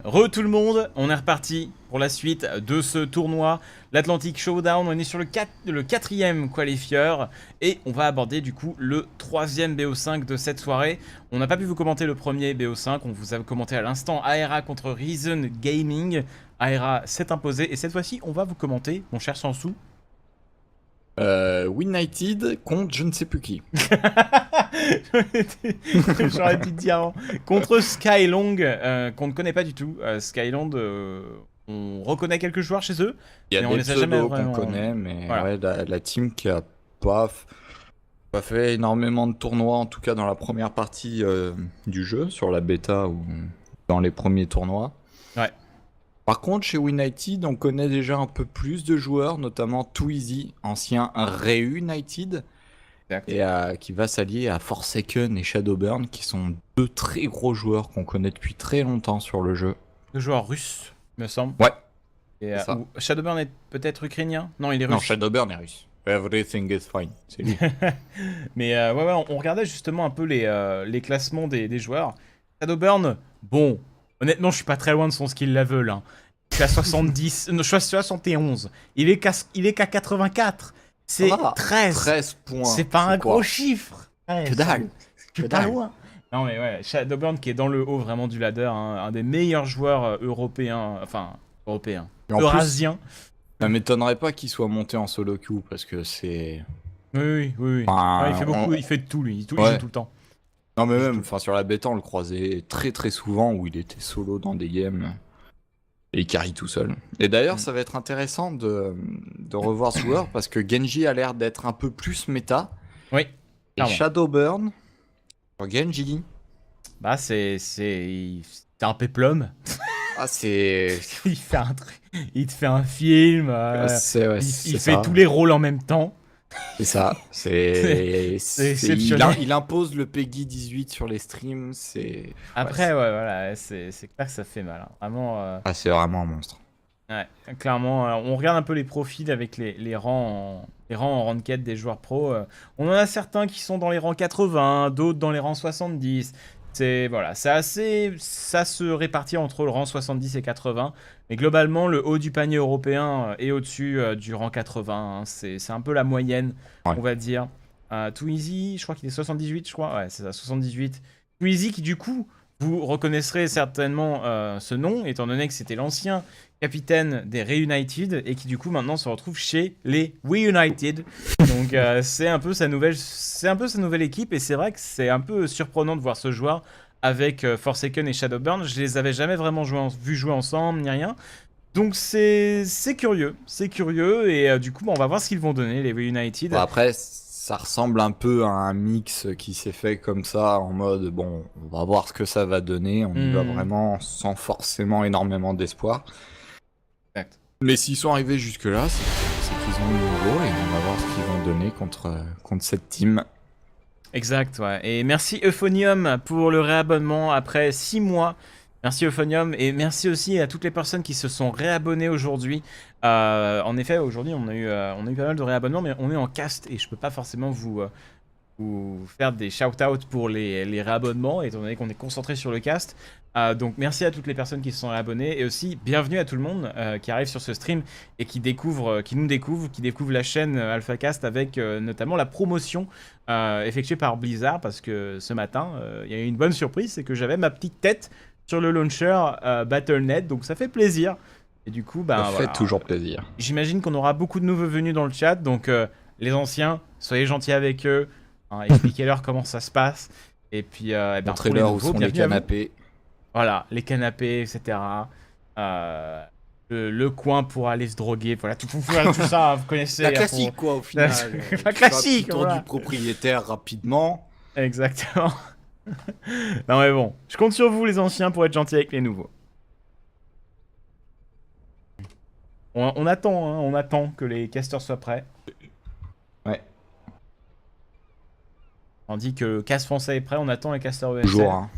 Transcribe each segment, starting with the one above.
Tout le monde, on est reparti pour la suite de ce tournoi, l'Atlantic Showdown. On est sur le quatrième qualifier et on va aborder du coup le troisième BO5 de cette soirée. On n'a pas pu vous commenter le premier BO5, on vous a commenté à l'instant Aera contre Reason Gaming. Aera s'est imposé et cette fois-ci on va vous commenter, mon cher Sansou. United contre je ne sais plus qui. J'aurais dû te dire avant. Contre Skylong, qu'on ne connaît pas du tout. Skylong, on reconnaît quelques joueurs chez eux. Il y a mais on des les a jamais pseudos vraiment... qu'on connaît, mais Voilà. ouais, la team qui a pas fait énormément de tournois, en tout cas dans la première partie du jeu, sur la bêta ou dans les premiers tournois. Ouais. Par contre, chez United, on connaît déjà un peu plus de joueurs, notamment Twizy, ancien Reunited, Exact. et qui va s'allier à Forsaken et Shadowburn, qui sont deux très gros joueurs qu'on connaît depuis très longtemps sur le jeu. Le joueur russe, me semble. Ouais. Et, C'est ça. Shadowburn est peut-être ukrainien? Non, il est russe. Non, Shadowburn est russe. Everything is fine. C'est lui. Mais ouais, on regardait justement un peu les classements des joueurs. Shadowburn, bon, honnêtement, je suis pas très loin de son skill level. Hein. Je suis à 70, non, je suis à 71. Il est qu'à 84. C'est Ça va. 13. 13 points. C'est pas un quoi gros chiffre. Ouais, Que dalle. je suis pas loin. Non mais ouais, Shadowburn qui est dans le haut vraiment du ladder, hein, un des meilleurs joueurs européens, Et en plus, eurasiens. ça m'étonnerait pas qu'il soit monté en solo queue parce que c'est. Oui. Enfin, Ouais, il fait beaucoup, il fait de tout lui, il Ouais. joue tout le temps. Non, mais même sur la bêta, on le croisait très souvent où il était solo dans des games et il carry tout seul. Et d'ailleurs, ça va être intéressant de revoir ce joueur parce que Genji a l'air d'être un peu plus méta. Oui, Et clairement. Shadowburn, sur Genji, Bah c'est un péplum. ah, c'est. Il fait il te fait un film, c'est il fait tous les rôles en même temps. C'est ça, C'est exceptionnel. il impose le Peggy 18 sur les streams, c'est... Après ouais voilà, c'est clair que ça fait mal. Hein. Vraiment. Ah, c'est vraiment un monstre. Ouais, clairement, on regarde un peu les profils avec les rangs en ranked des joueurs pro. On en a certains qui sont dans les rangs 80, d'autres dans les rangs 70. Voilà, ça se répartit entre le rang 70 et 80. Mais globalement, le haut du panier européen est au-dessus du rang 80. Hein. C'est un peu la moyenne, Ouais. on va dire. Twizy, je crois qu'il est 78, je crois. Ouais, c'est ça, 78. Twizy qui, du coup, vous reconnaîtrez certainement ce nom, étant donné que c'était l'ancien capitaine des Reunited et qui du coup maintenant se retrouve chez les Reunited. Donc c'est un peu sa nouvelle équipe et c'est vrai que c'est un peu surprenant de voir ce joueur avec Forsaken et Shadowburn. Je les avais jamais vraiment vu jouer ensemble ni rien. Donc c'est curieux et du coup on va voir ce qu'ils vont donner les Reunited. Bon, après, ça ressemble un peu à un mix qui s'est fait comme ça, en mode, bon, on va voir ce que ça va donner, on y va vraiment sans forcément énormément d'espoir. Exact. Mais s'ils sont arrivés jusque-là, c'est qu'ils ont le niveau et on va voir ce qu'ils vont donner contre cette team. Exact, ouais. Et merci Euphonium pour le réabonnement après 6 mois. Merci Euphonium et merci aussi à toutes les personnes qui se sont réabonnées aujourd'hui. En effet, aujourd'hui, on a eu pas mal de réabonnements, mais on est en cast et je peux pas forcément vous faire des shout-outs pour les réabonnements, étant donné qu'on est concentré sur le cast. Donc merci à toutes les personnes qui se sont réabonnées et aussi bienvenue à tout le monde qui arrive sur ce stream et qui nous découvre, qui découvre la chaîne AlphaCast avec notamment la promotion effectuée par Blizzard parce que ce matin, il y a eu une bonne surprise, c'est que j'avais ma petite tête sur le launcher Battle.net, donc ça fait plaisir. Et du coup, Ça voilà. fait toujours plaisir. J'imagine qu'on aura beaucoup de nouveaux venus dans le chat, donc les anciens, soyez gentils avec eux, hein, expliquez-leur comment ça se passe, et puis Montrez-leur où sont les canapés. Voilà, les canapés, etc. Le coin pour aller se droguer, voilà, tout ça, vous connaissez. La classique, quoi, au final. La classique, tour voilà. du propriétaire rapidement. Exactement. Non mais bon, je compte sur vous les anciens pour être gentils avec les nouveaux. On attend, hein, on attend que les casters soient prêts. Ouais. On dit que le cast français est prêt, on attend les casters ESL. Toujours, hein.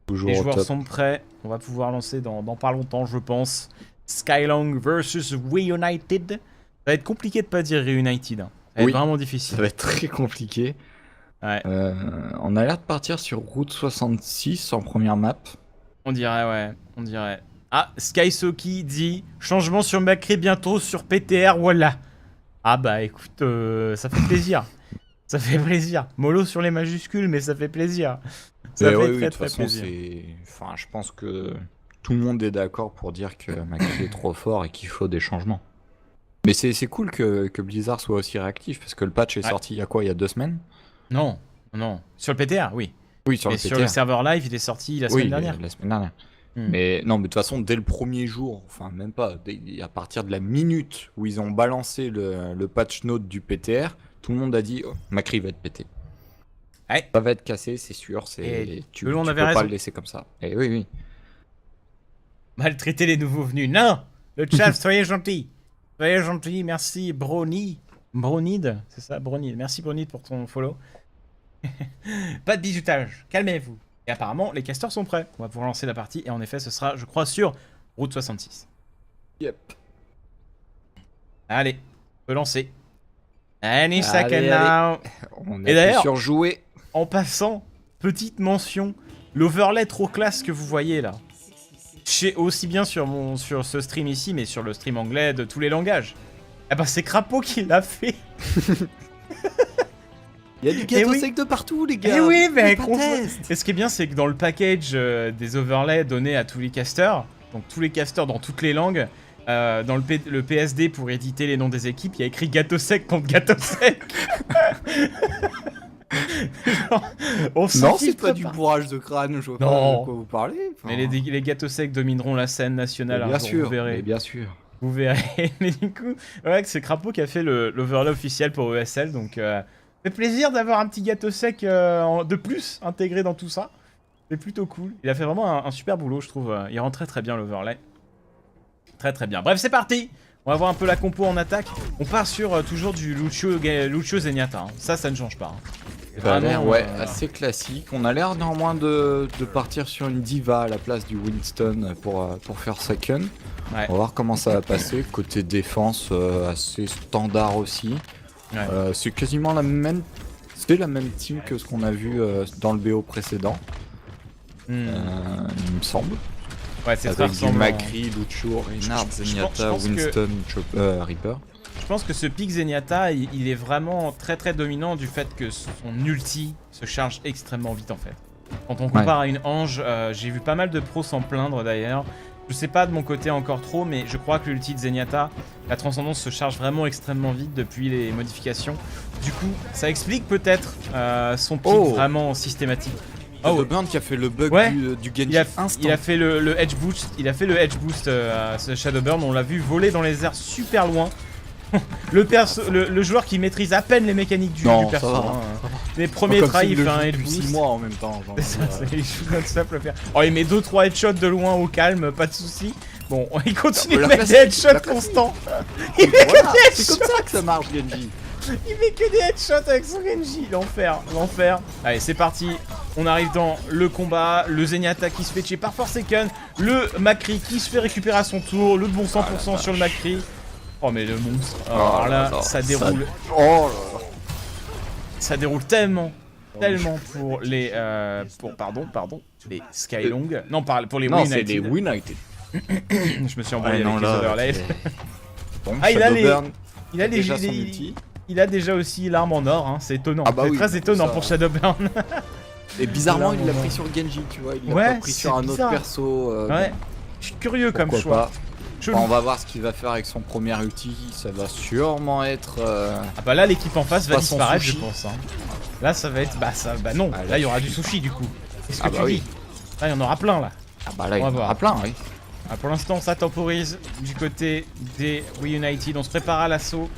Toujours Les au joueurs top. sont prêts, on va pouvoir lancer dans pas longtemps, je pense. Skylong versus Reunited. Ça va être compliqué de pas dire Reunited. Hein. Ça va être vraiment difficile. Ça va être très compliqué. Ouais. On a l'air de partir sur route 66 en première map. On dirait, ouais, on dirait. Ah, Skysoki dit changement sur Macri bientôt sur PTR, voilà. Ah bah écoute, ça fait plaisir. Ça fait plaisir. Mollo sur les majuscules, mais ça fait plaisir. Ça fait Oui, très de toute façon, plaisir. enfin, je pense que tout le monde est d'accord pour dire que Macri est trop fort et qu'il faut des changements. Mais c'est cool que Blizzard soit aussi réactif, parce que le patch est sorti il y a quoi, il y a 2 semaines? Non, non. Sur le PTR, oui. Oui, sur Et le sur PTR. le serveur live, il est sorti la semaine dernière. La semaine dernière. Hmm. Mais non, mais de toute façon, dès le premier jour, enfin même pas, à partir de la minute où ils ont balancé le patch note du PTR, tout le monde a dit oh, Macri va être pété. Ouais. Ça va être cassé, c'est sûr. Et Tu on peux avait raison. pas le laisser comme ça. Et oui, oui. Maltraiter les nouveaux venus. Non, le chat, soyez gentil. Soyez gentil, merci Brony. Bronid, c'est ça, Bronid. Merci Bronid pour ton follow. Pas de bizutage, calmez-vous. Et apparemment, les casteurs sont prêts. On va pouvoir lancer la partie. Et en effet, ce sera, je crois, sur Route 66. Yep. Allez, on peut lancer. Any Allez, second allez. now. On Et a d'ailleurs- pu surjouer. En passant, petite mention, l'overlay trop classe que vous voyez là. Aussi bien sur ce stream ici, mais sur le stream anglais de tous les langages. Eh ben c'est Crapaud qui l'a fait. Il y a du gâteau oui. sec de partout, les gars. Eh oui, mais Faites un test. Et ce qui est bien, c'est que dans le package des overlays donnés à tous les casters, donc tous les casters dans toutes les langues, dans le PSD pour éditer les noms des équipes, il y a écrit gâteau sec contre gâteau sec. Genre, on se Non, c'est filtre pas du bourrage de crâne, je vois Non. pas de quoi vous parlez. Enfin, Mais les gâteaux secs domineront la scène nationale, bien un jour, sûr, vous verrez. mais bien sûr. Vous verrez. Mais du coup, ouais, c'est Crapaud qui a fait l'overlay officiel pour ESL, donc ça fait plaisir d'avoir un petit gâteau sec de plus intégré dans tout ça. C'est plutôt cool. Il a fait vraiment un super boulot, je trouve. Il rend très très bien l'overlay. Très très bien. Bref, c'est parti. On va voir un peu la compo en attaque. On part sur toujours du Lucio Zenyatta. Hein. Ça ne change pas. Hein. Ça a l'air, Vraiment, ouais, assez classique. On a l'air néanmoins de partir sur une diva à la place du Winston pour faire second. Ouais. On va voir comment ça va passer. Côté défense, assez standard aussi. Ouais. C'est quasiment la même. C'est la même team que ce qu'on a vu dans le BO précédent, Hmm. il me semble. Ouais, c'est très Avec du ressemblant. Macri, Lucio, Reinhardt, je Zenyatta, pense que- Winston, Reaper. Je pense que ce pick Zenyatta, il est vraiment très très dominant du fait que son ulti se charge extrêmement vite en fait. Quand on compare à une Ange, j'ai vu pas mal de pros s'en plaindre d'ailleurs. Je sais pas de mon côté encore trop, mais je crois que l'ulti de Zenyatta, la transcendance se charge vraiment extrêmement vite depuis les modifications. Du coup, ça explique peut-être son pick vraiment systématique. Oh, The Burn qui a fait le bug Ouais. du Genji Il a instant. fait le edge boost, ce Shadowburn, on l'a vu voler dans les airs super loin. le joueur qui maîtrise à peine les mécaniques du Non, perso. ça va, Hein. Les premiers tries, il fait un edge depuis 6 boost. mois en même temps. C'est ça, il joue non-stop le faire. Oh, il met 2-3 headshots de loin au calme, pas de soucis. Bon, il continue de La mettre des classique, headshots la classique. constants. Voilà, c'est comme ça que ça marche, Genji. Il met que des headshots avec son Genji. L'enfer, l'enfer. Allez, c'est parti. On arrive dans le combat. Le Zenyatta qui se fait tuer par Forsaken. Le Macri qui se fait récupérer à son tour. Le bon 100% sur le Macri. Oh, mais le monstre. Alors là, ça déroule. Oh là là. Ça déroule tellement. Tellement pour les. Pardon. Les Skylong. Non, pour les Non, Win c'est les United. United. Je me suis embrouillé avec les là, overlays. Bon, Ah, il a les- Shadowburn, Il a déjà son les. ulti. Il a déjà aussi l'arme en or, hein. C'est étonnant. Ah bah c'est oui, très étonnant ça- pour Shadowburn. Et bizarrement, il l'a L'arme en pris or. sur Genji, tu vois. Il l'a Ouais, pas pris c'est sur un autre bizarre. perso. Ouais. Je suis curieux comme Pourquoi choix. pas. Chelou. On va voir ce qu'il va faire avec son premier ulti. Ça va sûrement être. Ah bah là l'équipe en face va Pas sans disparaître je sushi. pense. Hein. Là ça va être. Bah non, Ah, là là, il y aura du sushi. sushi du coup. Qu'est-ce que Ah tu bah oui. dis? Là il y en aura plein là. Ah bah là, il On y va en aura voir. plein, oui. Ah, pour l'instant ça temporise du côté des We United. On se prépare à l'assaut.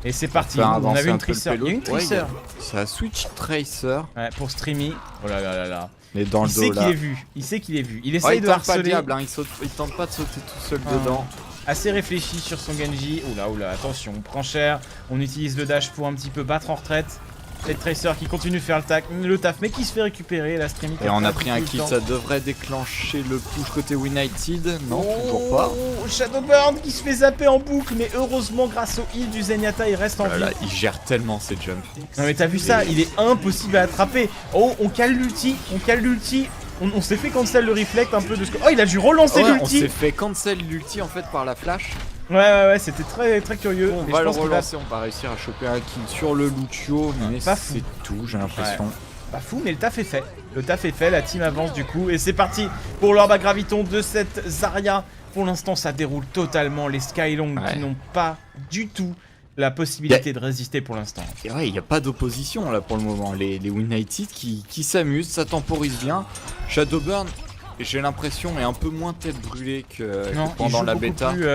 Et c'est parti. Faire On avancer avait une un peu le Tracer. Il y a peloton. une Tracer. Ouais, c'est un Switch Tracer. Ouais, pour Streamy. Oh là là là là. Mais dans Il le sait dos qu'il là. est vu. Il sait qu'il est vu. Il Ouais, essaye il de tente pas le harceler. diable, hein. Il tente pas de sauter tout seul Ah. dedans. Assez réfléchi sur son Genji. Oula, attention, on prend cher. On utilise le dash pour un petit peu battre en retraite. Cette Tracer qui continue de faire le taf, mais qui se fait récupérer. La Streamy. Et on a pris un kill, ça devrait déclencher le push côté United. Non, toujours pas. Shadowburn qui se fait zapper en boucle, mais heureusement, grâce au heal du Zenyatta, il reste en vie. Là, il gère tellement ses jumps. Non, mais t'as vu ça? Il est impossible à attraper. Oh, on cale l'ulti. On s'est fait cancel le reflect un peu de ce que... Oh, il a dû relancer On l'ulti. s'est fait cancel l'ulti en fait par la flash. Ouais, c'était très très curieux. On mais va je le pense qu'il relancer, on va réussir à choper un kill sur le Lucio, mais pas fou. c'est tout, j'ai l'impression. Pas fou, mais le taf est fait. Le taf est fait, la team avance du coup. Et c'est parti pour l'orbe à graviton de cette Zarya. Pour l'instant, ça déroule totalement. Les Skylong qui n'ont pas du tout la possibilité de résister pour l'instant. Et ouais, il n'y a pas d'opposition là pour le moment. Les United qui s'amusent, ça temporise bien. Shadowburn, j'ai l'impression, est un peu moins tête brûlée que pendant la bêta. Plus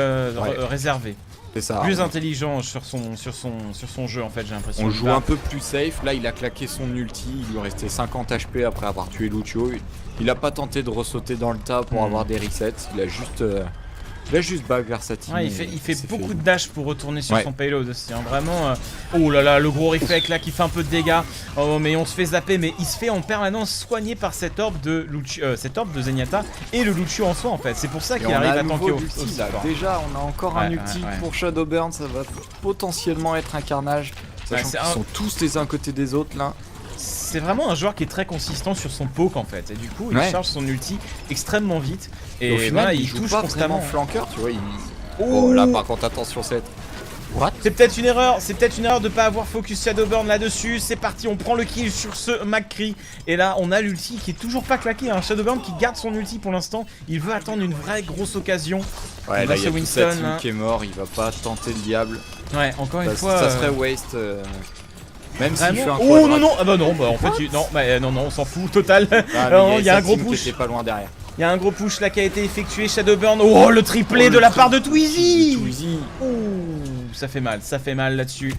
réservé. C'est ça. Plus intelligent sur son jeu en fait, j'ai l'impression. On joue un peu plus safe. Là, il a claqué son ulti. Il lui restait 50 HP après avoir tué Lucio. Il a pas tenté de ressauter dans le tas pour avoir des resets. Il a juste back vers sa team. Ouais, il fait beaucoup de dash pour retourner sur son payload aussi. Hein. Vraiment. Oh là là, le gros reflect là qui fait un peu de dégâts. Oh, mais on se fait zapper. Mais il se fait en permanence soigner par cette orbe de Zenyatta et le Lucio en soi en fait. C'est pour ça qu'il arrive à tanker au support. Déjà, on a encore un ulti pour Shadowburn. Ça va potentiellement être un carnage. Sachant qu'ils sont tous les uns à côté des autres là. C'est vraiment un joueur qui est très consistant sur son poke en fait. Et du coup, il charge son ulti extrêmement vite. Et au final, voilà, il touche pas constamment flanqueur, tu vois. Oh là, par contre, attention, cette. C'est peut-être une erreur de pas avoir focus Shadowburn là-dessus. C'est parti, on prend le kill sur ce McCree. Et là, on a l'ulti qui est toujours pas claqué. Hein. Shadowburn qui garde son ulti pour l'instant. Il veut attendre une vraie grosse occasion. Ouais, là, il y a toute sa team qui est mort. Il va pas tenter le diable. Ouais, encore une fois. Ça serait waste. Même s'il fait un oh non, ah bah non, bah en fait, non, on s'en fout, total. Il y a un gros push. Pas loin derrière. Il y a un gros push là qui a été effectué. Shadowburn, oh le triplé de la part de Twizy. Ça fait mal là-dessus.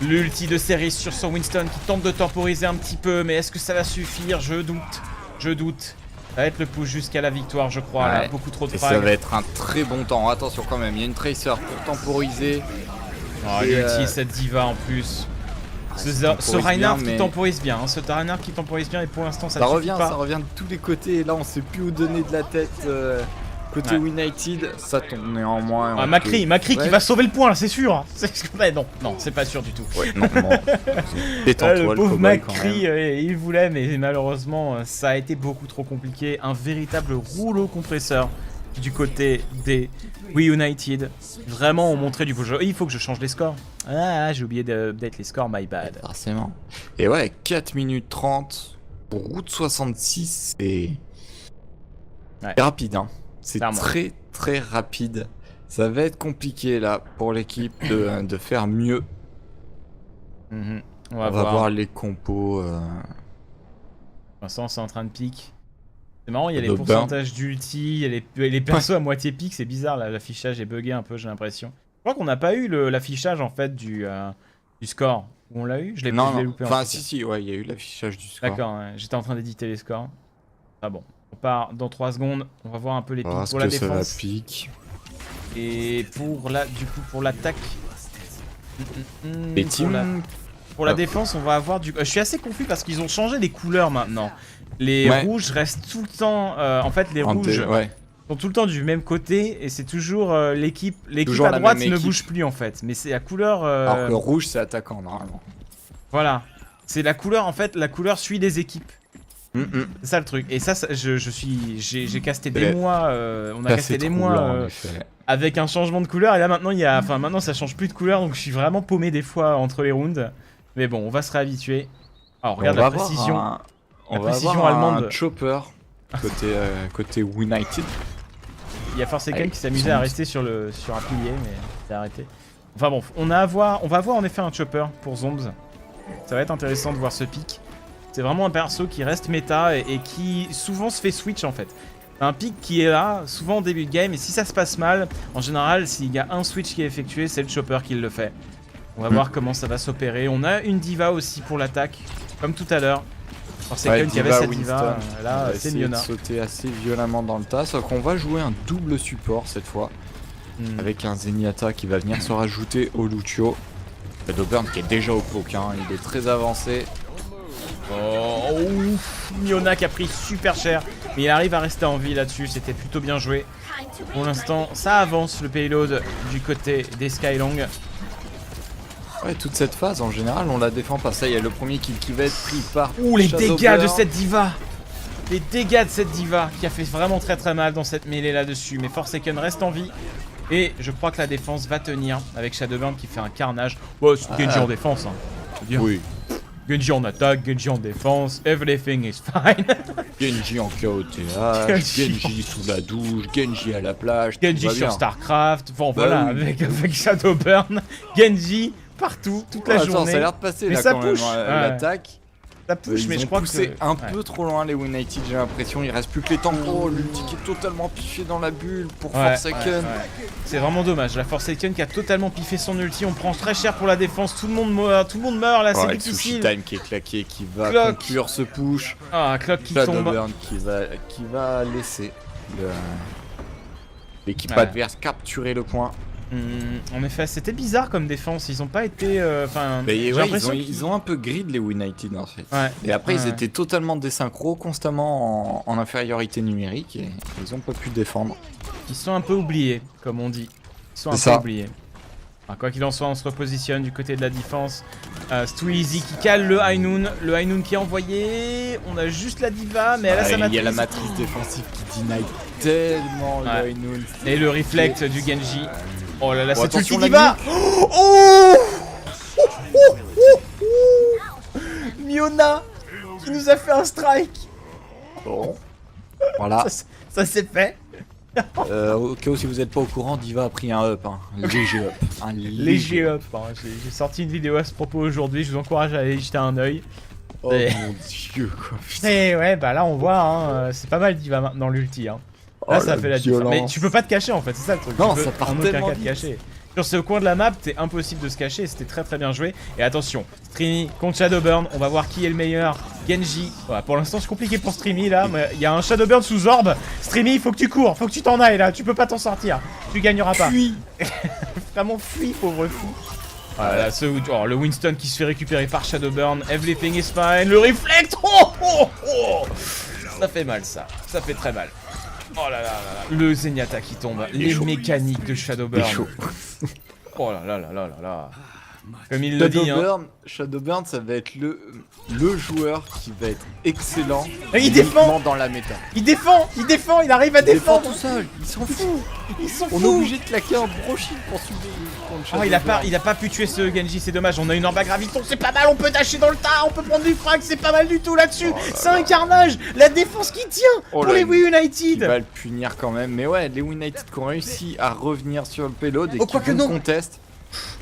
L'ulti de Ceres sur son Winston qui tente de temporiser un petit peu, mais est-ce que ça va suffire? Je doute. Ça va être le push jusqu'à la victoire, je crois. Là, beaucoup trop de frags. Ça va être un très bon temps. Attention quand même, il y a une Tracer pour temporiser. Oh, l'ulti, cette diva en plus. Ce Reinhardt qui temporise bien, ce Reinhardt qui temporise bien et pour l'instant ça revient de tous les côtés et là on sait plus où donner de la tête côté United, ça tombe néanmoins. McCree qui va sauver le point là, c'est sûr. Non, c'est pas sûr du tout. Ouais, non. Le pauvre McCree, il voulait mais malheureusement ça a été beaucoup trop compliqué, un véritable rouleau compresseur du côté des We United. Vraiment on montrait du beau jeu. Il faut que je change les scores. Ah, j'ai oublié d'update les scores, my bad. Forcément. Et ouais, 4 minutes 30 pour Route 66, c'est rapide, hein. C'est très très rapide. Ça va être compliqué là pour l'équipe de faire mieux. On va voir les compos. Pour l'instant c'est en train de pique. C'est marrant, il y a les pourcentages d'ulti, il y a les persos à moitié pique, c'est bizarre, l'affichage est bugué un peu, j'ai l'impression. Je crois qu'on n'a pas eu l'affichage en fait du score. Ou on l'a eu? Je l'ai loupé. Enfin, si, ouais, il y a eu l'affichage du score. D'accord, j'étais en train d'éditer les scores. Ah bon, on part dans 3 secondes, on va voir un peu les piques pour la défense. Ça pique. Et pour l'attaque. Les teams. Pour la défense, on va avoir du. Je suis assez confus parce qu'ils ont changé les couleurs maintenant. Les rouges restent tout le temps. En fait, les rouges sont tout le temps du même côté et c'est toujours l'équipe à droite ne bouge plus en fait. Mais c'est la couleur. Alors que le rouge, c'est attaquant normalement. Voilà. C'est la couleur en fait. La couleur suit les équipes. C'est ça le truc. Et ça, j'ai casté des mois. On a casté des mois avec un changement de couleur. Et là maintenant, maintenant ça change plus de couleur. Donc je suis vraiment paumé des fois entre les rounds. Mais bon, on va se réhabituer. Alors regarde la précision. On va avoir allemande. Un chopper côté United. Il y a Forsaken qui s'amusait à rester sur un pilier, mais c'est arrêté. Enfin bon, on va avoir en effet un chopper pour Zombs. Ça va être intéressant de voir ce pick. C'est vraiment un perso qui reste méta et qui souvent se fait switch en fait. Un pick qui est là, souvent au début de game, et si ça se passe mal, en général, s'il y a un switch qui est effectué, c'est le chopper qui le fait. On va voir comment ça va s'opérer. On a une diva aussi pour l'attaque, comme tout à l'heure. Forsaken qui avait cette diva, là c'est Miona. Sauter assez violemment dans le tas, sauf qu'on va jouer un double support cette fois. Avec un Zenyatta qui va venir se rajouter au Lucio. Shadowburn qui est déjà au poke, hein, il est très avancé. Oh ouf, Miona qui a pris super cher, mais il arrive à rester en vie là-dessus, c'était plutôt bien joué. Pour l'instant, ça avance le payload du côté des Skylong. Ouais, toute cette phase en général, on la défend pas. Ça, il y a le premier kill qui va être pris par. Ouh, les dégâts de cette diva! les dégâts de cette diva qui a fait vraiment très très mal dans cette mêlée là-dessus. Mais Forsaken reste en vie. Et je crois que la défense va tenir avec Shadowburn qui fait un carnage. Bon, c'est Genji en défense, hein. Je veux dire. Oui. Genji en attaque, Genji en défense, everything is fine. Genji en KOTH, Genji sous la douche, Genji à la plage. Genji sur StarCraft, bon voilà, oui. avec Shadowburn, Genji partout, toute la Attends, journée. ça a l'air de passer Mais là ça quand push, même, ouais. l'attaque. Ça push, mais Ils je ont crois que poussé c'est un peu trop loin les United, j'ai l'impression. Il reste plus que les tempos, l'ulti qui est totalement piché dans la bulle pour Forsaken. C'est vraiment dommage. La Forsaken qui a totalement piffé son ulti, on prend très cher pour la défense, tout le monde meurt là, c'est Ouais, difficile. Sushi Time qui est claqué, qui va Clock. conclure ce push. Ah, Clock qui tombe. Shadowburn qui va laisser l'équipe Ouais. adverse capturer le point. En effet, c'était bizarre comme défense, ils ont pas été... Enfin, Mais j'ai ouais, l'impression ils ont un peu grid les United en fait. Ouais. Et après, ils Ouais. étaient totalement désynchro, constamment en infériorité numérique et ils ont pas pu défendre. Ils sont un peu oubliés, comme on dit. Ils sont un C'est peu ça. oubliés. Enfin, quoi qu'il en soit, on se repositionne du côté de la défense. Stweezy qui cale le High Noon. Le High Noon qui est envoyé. On a juste la diva, mais elle a sa Il y a matrice. la matrice défensive qui deny tellement Ouais. le Inoun. Et le reflect du Genji. Oh là là, Bon, cette attention, ulti la diva. Oh Miona qui nous a fait un strike. Bon. Voilà. Ça s'est fait. Au cas où si vous êtes pas au courant, Diva a pris un up. Hein. Léger up. Un Léger up. Hein. J'ai sorti une vidéo à ce propos aujourd'hui. Je vous encourage à aller y jeter un œil. Oh Et- mon dieu quoi. Putain. Et ouais, bah là on voit, hein, c'est pas mal diva maintenant l'ulti. Hein. Là Oh, ça la fait la différence. violence. Mais tu peux pas te cacher en fait, c'est ça le truc. Non, Tu peux ça part en aucun tellement cas te vite. cacher. Sur ce coin de la map, c'est impossible de se cacher, c'était très très bien joué. Et attention, Streamy contre Shadowburn, on va voir qui est le meilleur. Genji, voilà, pour l'instant c'est compliqué pour Streamy là, mais il y a un Shadowburn sous orbe. Streamy, il faut que tu cours, faut que tu t'en ailles là, tu peux pas t'en sortir. Tu gagneras pas. Fuis. Vraiment fuis, pauvre fou. Voilà, le Winston qui se fait récupérer par Shadowburn, everything is fine, le reflect, oh, oh, oh. Ça fait mal ça fait très mal. Oh là là là là, le Zenyatta qui tombe, Il est les chaud. mécaniques de Il est Shadowburn. chaud. Oh là là là là là là. Comme il le dit, hein. Shadowburn, ça va être le joueur qui va être excellent. Et il uniquement défend. dans la méta. Il défend, il arrive à Il défend défendre. tout seul, il s'en fout. Ils sont On est fous. obligé de claquer un brochide pour suivre contre Oh, il a pas pu tuer ce Genji, c'est dommage. On a une orbe à graviton, c'est pas mal. On peut dasher dans le tas, on peut prendre du frag, c'est pas mal du tout là-dessus. C'est un carnage. La défense qui tient Oh pour là, les Wii Il United. va le punir quand même. Mais ouais, les United qui ont réussi à revenir sur le payload et Oh, qui quoique vont non. contest.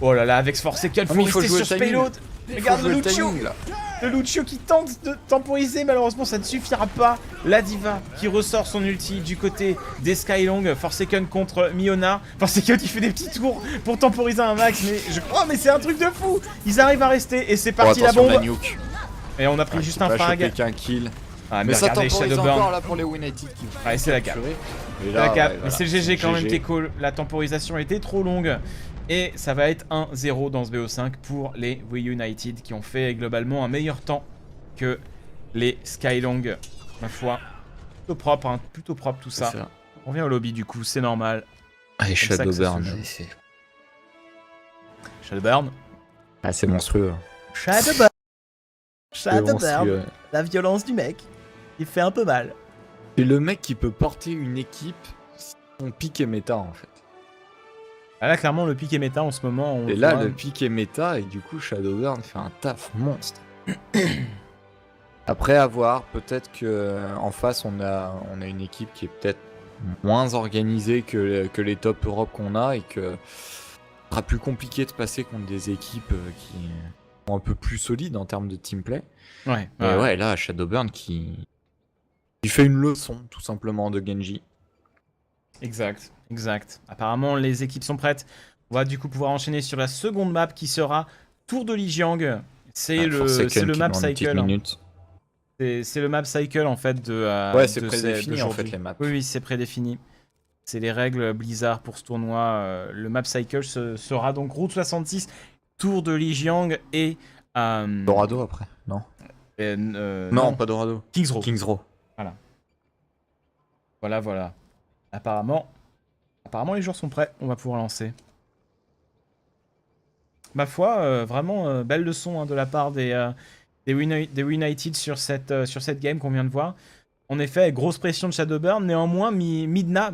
Oh là là, avec Forsaken, Ah, mais faut il faut rester jouer sur le ce timing. payload. Regarde Faut le jouer le Lucio. timing, là. Le Lucio qui tente de temporiser, malheureusement ça ne suffira pas. La diva qui ressort son ulti du côté des Skylong. Forsaken contre Miona. Forsaken qui fait des petits tours pour temporiser un max. Mais je crois, mais c'est un truc de fou. Ils arrivent à rester et c'est parti la attention, bombe. nuke. Et on a pris juste un Pas choper frag. qu'un kill. Ah, Mais ça regardez temporise Shadowburn. encore là pour les United qui vont Ouais, c'est la cap. capturer. Et C'est là, la cap. ouais, Mais voilà, c'est le GG quand même GG. qui est cool. La temporisation était trop longue. Et ça va être 1-0 dans ce BO5 pour les Wii United qui ont fait globalement un meilleur temps que les Skylong. Ma foi, plutôt propre tout ça. C'est ça. On revient au lobby du coup, c'est normal. Allez, ça que ça Shadowburn. se joue. c'est- Shadowburn. Ah, c'est monstrueux. Shadowburn. C'est monstrueux. La violence du mec. Il fait un peu mal. C'est le mec qui peut porter une équipe si son pic est méta en fait. Ah, là, clairement, le pic est méta en ce moment. Et là, le pic est méta et du coup, Shadowburn fait un taf monstre. Après avoir, peut-être que en face, on a une équipe qui est peut-être moins organisée que les top Europe qu'on a et que ce sera plus compliqué de passer contre des équipes qui sont un peu plus solides en termes de teamplay. Ouais, Et ouais, là, Shadowburn qui fait une leçon tout simplement de Genji. Exact. Apparemment, les équipes sont prêtes. On va du coup pouvoir enchaîner sur la seconde map qui sera Tour de Lijiang. C'est le map cycle. Hein. C'est le map cycle en fait de. Ouais, c'est de prédéfini en fait d'aujourd'hui. les maps. Oui, c'est prédéfini. C'est les règles Blizzard pour ce tournoi. Le map cycle sera donc Route 66, Tour de Lijiang et. Dorado après, non non, pas Dorado. Kings Row. Kings Row. Voilà. Apparemment, les joueurs sont prêts. On va pouvoir lancer. Ma foi, vraiment belle leçon hein, de la part des United sur cette game qu'on vient de voir. En effet, grosse pression de Shadowburn. Néanmoins, Miona,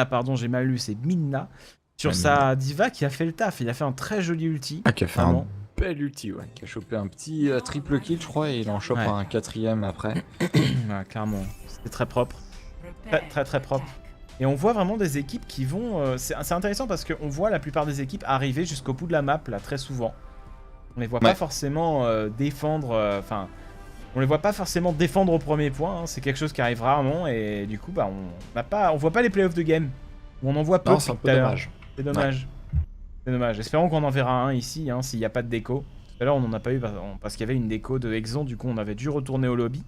pardon, j'ai mal lu, c'est Midna. Sur sa diva qui a fait le taf. Il a fait un très joli ulti. Ah, qui a fait un bel ulti, ouais. Qui a chopé un petit triple kill, je crois, et il en chope un 4ème après. Ouais, clairement. C'était très propre. Très propre. Et on voit vraiment des équipes qui vont... c'est intéressant parce qu'on voit la plupart des équipes arriver jusqu'au bout de la map, là, très souvent. On les voit pas forcément défendre... Enfin, on les voit pas forcément défendre au premier point. Hein. C'est quelque chose qui arrive rarement. Et du coup, bah, on voit pas les playoffs de game. On en voit peu. Non, c'est un peu dommage. C'est dommage. C'est dommage. Espérons qu'on en verra un ici, hein, s'il n'y a pas de déco. Tout à l'heure, on n'en a pas eu parce qu'il y avait une déco de Exon. Du coup, on avait dû retourner au lobby.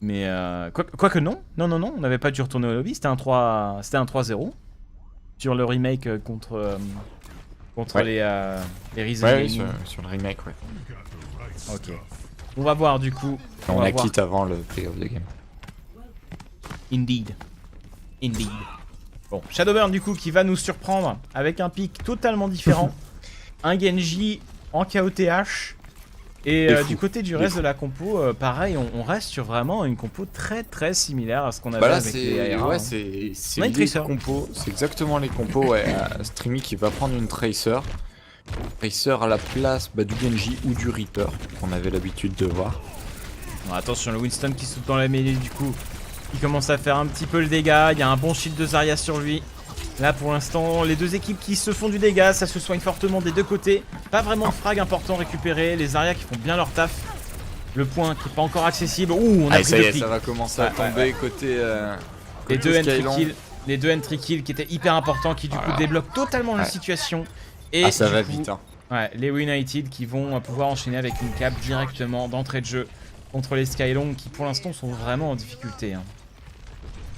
Mais quoique non, on n'avait pas dû retourner au lobby, c'était un 3-0 sur le remake contre les Reason Gaming. Sur le remake, ouais. Ok. On va voir du coup. On la quitte avant le playoff de game. Indeed. Bon, Shadowburn du coup qui va nous surprendre avec un pic totalement différent. Un Genji en KOTH. Et du côté du reste de la compo, pareil, on reste sur vraiment une compo très similaire à ce qu'on avait avec les ARA. Ouais, c'est les compos, c'est exactement les compos. Ouais, Streamy qui va prendre une Tracer. Tracer à la place du Genji ou du Reaper, qu'on avait l'habitude de voir. Bon, attention, le Winston qui saute dans la mêlée du coup. Il commence à faire un petit peu le dégât, il y a un bon shield de Zarya sur lui. Là pour l'instant, les deux équipes qui se font du dégât, ça se soigne fortement des deux côtés. Pas vraiment de frag important récupéré, les Zarya qui font bien leur taf. Le point qui n'est pas encore accessible. Ouh, on a pris ça deux y est, clics. Ça va commencer à tomber côté les deux entry kills qui étaient hyper importants, qui du coup débloquent totalement la situation. Et ça va vite. Hein. Ouais, les United qui vont pouvoir enchaîner avec une cape directement d'entrée de jeu contre les Skylong qui pour l'instant sont vraiment en difficulté. Hein.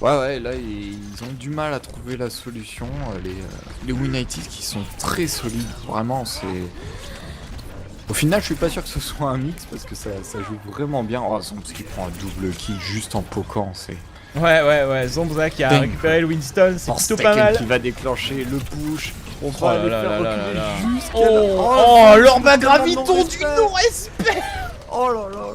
Ouais, là ils ont du mal à trouver la solution. Les United qui sont très solides, vraiment, c'est... Au final, je suis pas sûr que ce soit un mix parce que ça joue vraiment bien. Oh, Zombs qui prend un double kill juste en poquant, c'est... Ouais, Zombza qui a récupéré le Winston, c'est plutôt pas mal. Qui va déclencher le push. On va aller faire reculer jusqu'à l'Orba Graviton du non-respect. Oh là là.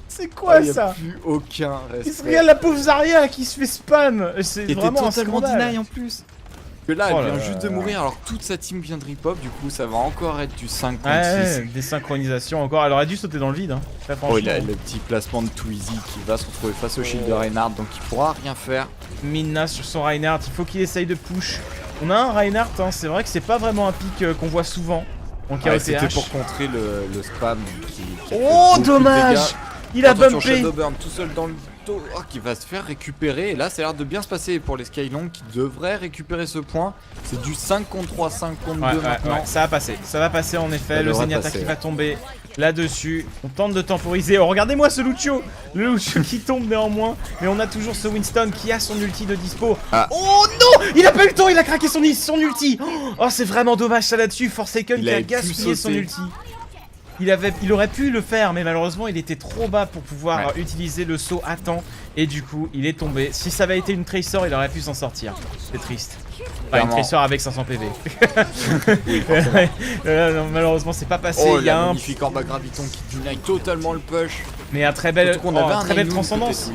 C'est quoi ça? Plus aucun respect. Regarde la pauvre Zarya qui se fait spam. C'est vraiment totalement un scandale. deny en plus. Que là, elle vient juste de mourir, alors toute sa team vient de rip-up, du coup ça va encore être du 5 contre 6. Ouais, des synchronisations encore, elle aurait dû sauter dans le vide, hein. Oh, il a le petit placement de Twizy qui va se retrouver face au shield de Reinhardt, donc il pourra rien faire. Midna sur son Reinhardt, il faut qu'il essaye de push. On a un Reinhardt, hein. C'est vrai que c'est pas vraiment un pic qu'on voit souvent en KOTH. C'était pour contrer le spam qui oh, dommage! Il a bumpé. Shadowburn tout seul dans le dos, qui va se faire récupérer. Et là, ça a l'air de bien se passer pour les Skylong qui devraient récupérer ce point. C'est du 5 contre 3, 5 contre 2 maintenant. Ouais, ça va passer en effet. Le Zenyatta qui va tomber là-dessus. On tente de temporiser. Oh, regardez-moi ce Lucio. Le Lucio qui tombe néanmoins. Mais on a toujours ce Winston qui a son ulti de dispo. Oh non! Il a pas eu le temps, il a craqué son ulti. Oh, c'est vraiment dommage ça là-dessus. Forsaken qui a gaspillé son ulti. Il aurait pu le faire, mais malheureusement il était trop bas pour pouvoir utiliser le saut à temps. Et du coup, il est tombé. Si ça avait été une Tracer, il aurait pu s'en sortir. C'est triste. Enfin, une Tracer avec 500 PV. Non, malheureusement, c'est pas passé. Oh, il y a un magnifique Orba Graviton qui deny totalement le push. Mais un très belle transcendance.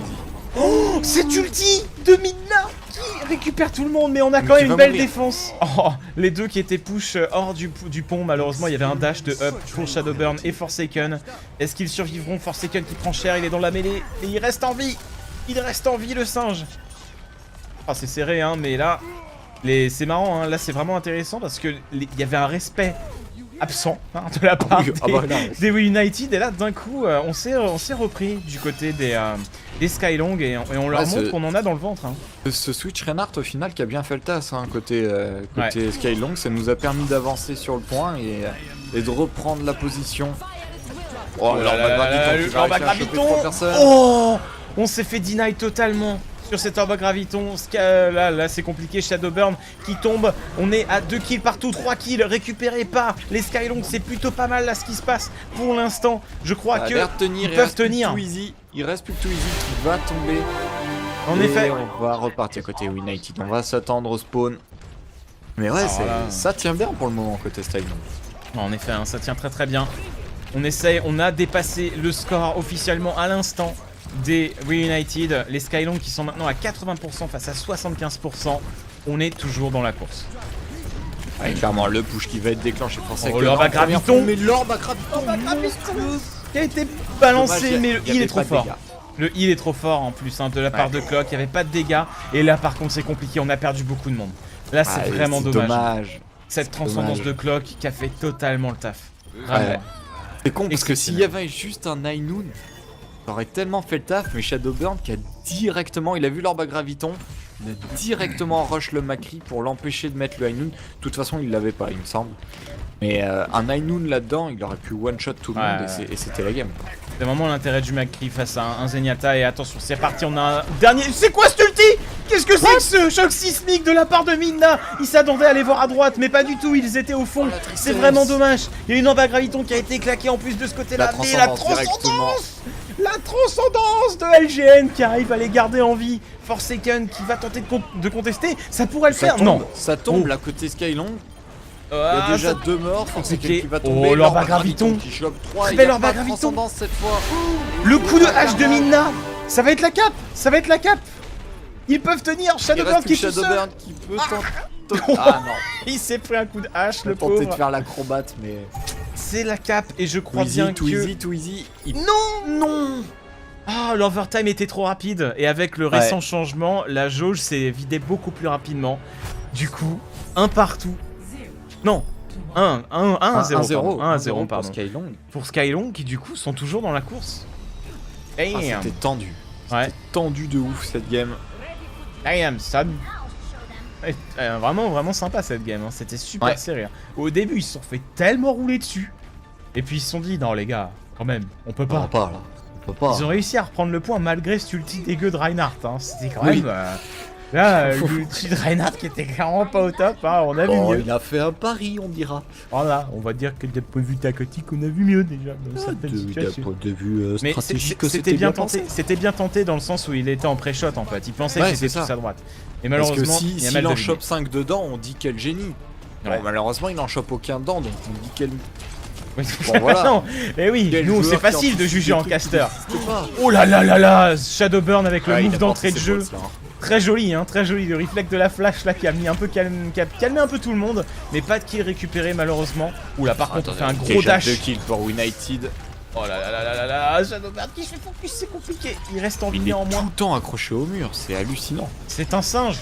Oh, cet ulti de Midna qui récupère tout le monde, mais on a quand même une belle défense. Oh, les deux qui étaient push hors du pont, malheureusement il y avait un dash de up pour Shadowburn et Forsaken. Est-ce qu'ils survivront? Forsaken qui prend cher, il est dans la mêlée et il reste en vie. Il reste en vie le singe. Oh, c'est serré hein, mais là c'est marrant hein. Là c'est vraiment intéressant parce que il y avait un respect absent hein, de la part des United, et là d'un coup on s'est repris du côté des Skylong et on leur montre qu'on en a dans le ventre hein. Ce switch Reinhardt au final qui a bien fait le task hein, côté Skylong, ça nous a permis d'avancer sur le point et de reprendre la position. Oh l'Orba Graviton. Oh, on s'est fait deny totalement sur cet Orba Graviton. Là c'est compliqué. Shadowburn qui tombe. On est à 2 kills partout, 3 kills récupérés par les Skylong. C'est plutôt pas mal là ce qui se passe pour l'instant. Je crois que ils peuvent tenir. Il reste plus que Twizy qui va tomber. En effet. On va repartir côté United. On va s'attendre au spawn. Mais ouais, ça tient bien pour le moment côté Skylong. En effet, hein, ça tient très bien. On a dépassé le score officiellement à l'instant. des Reunited, les Skylong qui sont maintenant à 80% face à 75%, on est toujours dans la course. Ouais, clairement, le push qui va être déclenché pour ça. L'orbe à graviton. Mais l'orbe à graviton Qui a été balancé, Dommage, mais le heal est trop fort. dégâts. Le heal est trop fort en plus de la part de Clock, il n'y avait pas de dégâts. Et là par contre c'est compliqué, on a perdu beaucoup de monde. Là c'est vraiment dommage. Cette transcendance de Clock qui a fait totalement le taf. Vraiment. Ouais. C'est con parce que s'il y avait juste un High Noon, ça aurait tellement fait le taf, mais Shadowburn qui a directement, il a vu l'orbe à graviton, il a directement rush le Macri pour l'empêcher de mettre le High Noon. De toute façon il l'avait pas il me semble. Mais un High Noon là-dedans, il aurait pu one-shot tout le monde et c'était la game. C'est vraiment l'intérêt du Macri face à un Zenyatta. Et attention, c'est parti, on a un dernier... C'est quoi cet ulti? Qu'est-ce que c'est que ce choc sismique de la part de Midna? Ils s'attendaient à aller voir à droite, mais pas du tout, ils étaient au fond. C'est vraiment dommage. Il y a une orbe à graviton qui a été claquée en plus de ce côté-là. Mais la transcendance! La transcendance de LGN qui arrive à les garder en vie. Forsaken qui va tenter de contester. Ça pourrait le faire? Non. Ça tombe là côté Skylong. Il y a déjà 2 morts, Forsaken qui va tomber. Oh, l'orbe à graviton qui chope 3. Très belle orbe à graviton. Cette fois. Le coup de hache de Midna. Ça va être la cape. Ça va être la cape. Ils peuvent tenir. Shadowburn qui est tout seul. Qui peut tenter. Ah non. Il s'est pris un coup de hache, le pauvre. Il a tenté pauvre. de faire l'acrobate, mais... C'est la cape et je crois bien que... Too easy. Non. Ah, l'overtime était trop rapide. Et avec le récent changement, la jauge s'est vidée beaucoup plus rapidement. Du coup, un partout. Non, 1-0, 1-0 pour Skylong. Pour Skylong qui du coup sont toujours dans la course. C'était tendu. C'était tendu de ouf cette game. Damn, ça... Vraiment sympa cette game, c'était super serré. Au début ils se sont fait tellement rouler dessus. Et puis ils se sont dit, non les gars, quand même, on peut pas. On peut pas. Ils ont réussi à reprendre le point malgré ce ulti dégueu de Reinhardt. C'était quand même... Là, l'ulti de Reinhardt qui était clairement pas au top, on a vu mieux. Il a fait un pari, on dira. Voilà, on va dire que d'un point de vue tactique, on a vu mieux déjà dans certaines situations. D'un point de vue stratégique, c'était bien tenté. C'était bien tenté dans le sens où il était en pré-shot en fait. Il pensait que c'était tous à droite. Mais malheureusement, parce que s'il en chope 5 dedans, on dit quel génie. Bon, malheureusement, il n'en chope aucun dedans, donc on dit quel... Bon, voilà. Non, mais oui, nous c'est facile de juger en caster. Oh là là là là, Shadowburn avec le move d'entrée de jeu. Très joli, très joli. Le reflect de la flash là qui a mis un peu qui a calmé un peu tout le monde, mais pas de kill récupéré malheureusement. Oula, par contre, on fait un gros dash. 2 kills pour United. Oh là là là là là là, Shadowburn qui se fait focus, c'est compliqué. Il reste en vie néanmoins. Tout le temps accroché au mur, c'est hallucinant. C'est un singe.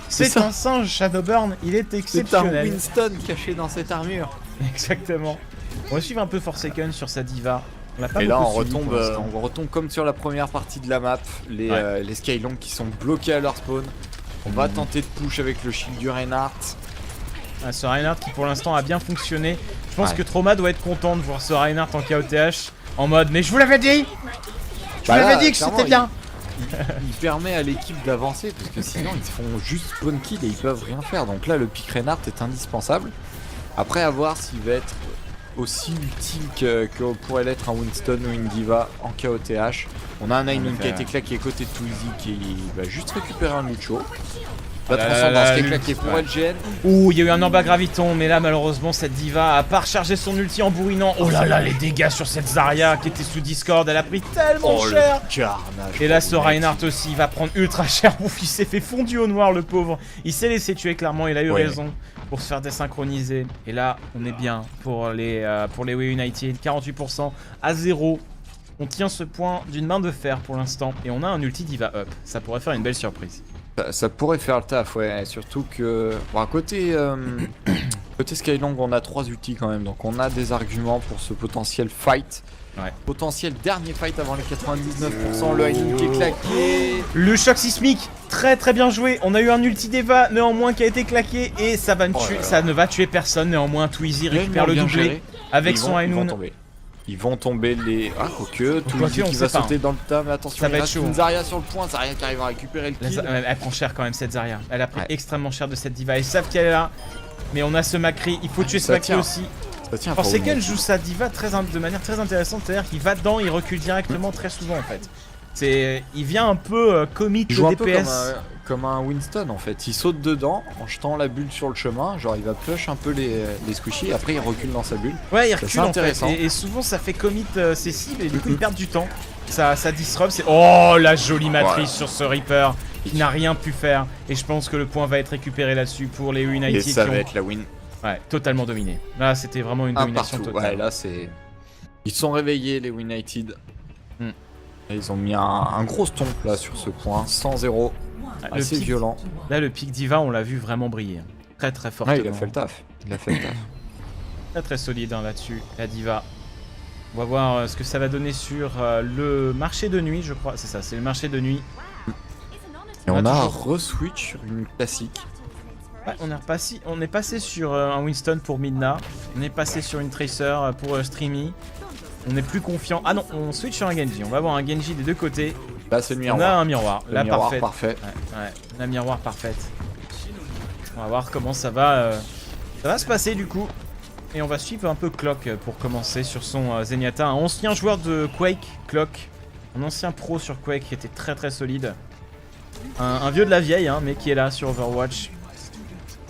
C'est un singe, Shadowburn. Il est exceptionnel. C'est un Winston caché dans cette armure. Exactement. On va suivre un peu Forsaken sur sa diva. Et là on retombe comme sur la première partie de la map, les Skylong qui sont bloqués à leur spawn. On va tenter de push avec le shield du Reinhardt. Ce Reinhardt qui pour l'instant a bien fonctionné. Je pense que Trauma doit être content de voir ce Reinhardt en KOTH en mode mais je vous l'avais dit. Je vous l'avais dit que c'était bien. Il permet à l'équipe d'avancer parce que sinon ils font juste spawn kill et ils peuvent rien faire. Donc là le pick Reinhardt est indispensable. Après à voir s'il va être aussi utile que pourrait l'être un Winston ou une Diva en KOTH. On a un Ainun qui a été claqué côté de Twizy qui va juste récupérer un Lucho. La transcendance qui est claquée pour LGN. Ouh, il y a eu un orbe à graviton, mais là malheureusement cette Diva a pas rechargé son ulti en bourrinant. Oh là là, les dégâts sur cette Zarya qui était sous Discord, elle a pris tellement cher. Et là ce Reinhardt aussi va prendre ultra cher. Ouf, il s'est fait fondu au noir le pauvre. Il s'est laissé tuer clairement, il a eu raison pour se faire désynchroniser. Et là on est bien pour les Way United, 48% à 0. On tient ce point d'une main de fer pour l'instant et on a un ulti Diva up. Ça pourrait faire une belle surprise. Ça pourrait faire le taf, ouais, surtout que... Bon, côté Skylong, on a 3 ultis quand même, donc on a des arguments pour ce potentiel fight. Potentiel dernier fight avant les 99%, le Ainun qui est claqué. Le choc sismique, très très bien joué. On a eu un ulti d'Eva néanmoins qui a été claqué et ça va ne va tuer personne. Néanmoins, Twizy récupère le doublé avec son Ainun. Ils vont tomber les... Ah, quoique, Twizy qui va sauter dans le tas, mais attention, ça va être chaud. Une Zarya sur le point, Zarya qui arrive à récupérer le kill. Elle prend cher quand même cette Zarya. Elle a pris extrêmement cher de cette Diva. Ils savent qu'elle est là, mais on a ce Macri, il faut tuer ce Macri aussi. Forsaken joue sa Diva de manière très intéressante, c'est-à-dire qu'il va dedans, il recule directement très souvent en fait. Il vient un peu commit le DPS. Comme un Winston en fait, il saute dedans en jetant la bulle sur le chemin, genre il va push un peu les squishies et après il recule dans sa bulle. Ouais, il recule en fait, et souvent ça fait commit ses cibles et du coup ils perdent du temps. ça disrupt. Oh, la jolie matrice Voilà. sur ce Reaper qui n'a rien pu faire. Et je pense que le point va être récupéré là-dessus pour les United. Et ça qui va ont- être la win. Ouais, totalement dominé. Là, c'était vraiment une Un domination partout. totale. Ouais, là c'est. Ils sont réveillés, les United. Hmm. Et ils ont mis un gros stomp là sur ce point. 100-0. Le Assez pic- violent. Là, le pic Diva, on l'a vu vraiment briller. Très très fortement. Ouais, il a fait le taf. Il a fait le taf. Très très solide hein, là-dessus, la Diva. On va voir ce que ça va donner sur le marché de nuit, je crois. C'est ça, c'est le marché de nuit. Et on a toujours- re-switch sur une classique. Ouais, on est passé sur un Winston pour Midna. On est passé sur une Tracer pour Streamy. On est plus confiant. Ah non, on switch sur un Genji. On va avoir un Genji des deux côtés. Là c'est le On a miroir. un miroir. Le Là, miroir parfait. parfait. Ouais, la miroir parfaite. On va voir comment ça va se passer du coup. Et on va suivre un peu Clock pour commencer sur son Zenyatta. Un ancien joueur de Quake, Clock. Un ancien pro sur Quake qui était très très solide. Un vieux de la vieille, hein, mais qui est là sur Overwatch.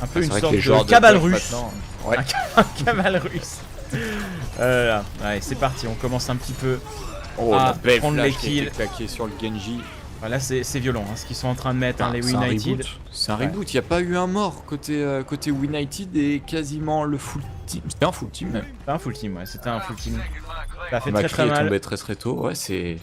Un peu C'est une vrai que sorte les joueurs de cabale Quake russe. maintenant, ouais. Un cabale russe. Là. Allez, c'est parti, on commence un petit peu. Oh, à la belle prendre flash les qui a été kills. claquée sur le Genji. Là, c'est violent hein, ce qu'ils sont en train de mettre, hein, les C'est un United. reboot. C'est un Ouais. reboot. Il n'y a pas eu un mort côté United et quasiment le full team. C'était un full team même. C'était un full team, ouais, c'était un full team. Ça a fait Macri très est mal. tombé très tôt. Ouais, c'est.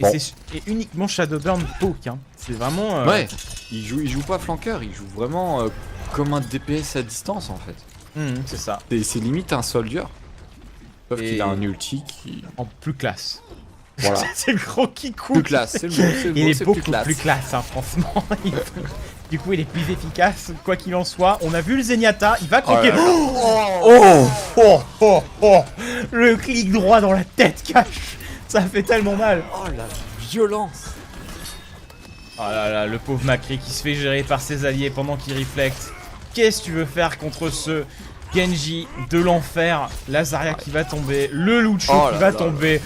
Et Bon. c'est uniquement Shadowburn poke, hein. C'est vraiment. Ouais. Il joue pas flanqueur. Il joue vraiment comme un DPS à distance en fait. C'est ça. C'est limite un soldier. Sauf Et- qu'il a un ulti qui. En plus classe. Voilà. C'est le gros Kikou. Plus classe. C'est le mot. C'est le Il mot. est C'est beaucoup plus classe. hein, franchement. Du coup, il est plus efficace, quoi qu'il en soit. On a vu le Zenyatta, il va croquer. là là. Oh. Le clic droit dans la tête cache. Ça fait tellement mal. Oh la violence. Oh là là, le pauvre Macri qui se fait gérer par ses alliés pendant qu'il reflecte. Qu'est-ce que tu veux faire contre ce Genji de l'enfer? Lazaria qui va tomber, le Lucho Oh qui là va là. tomber.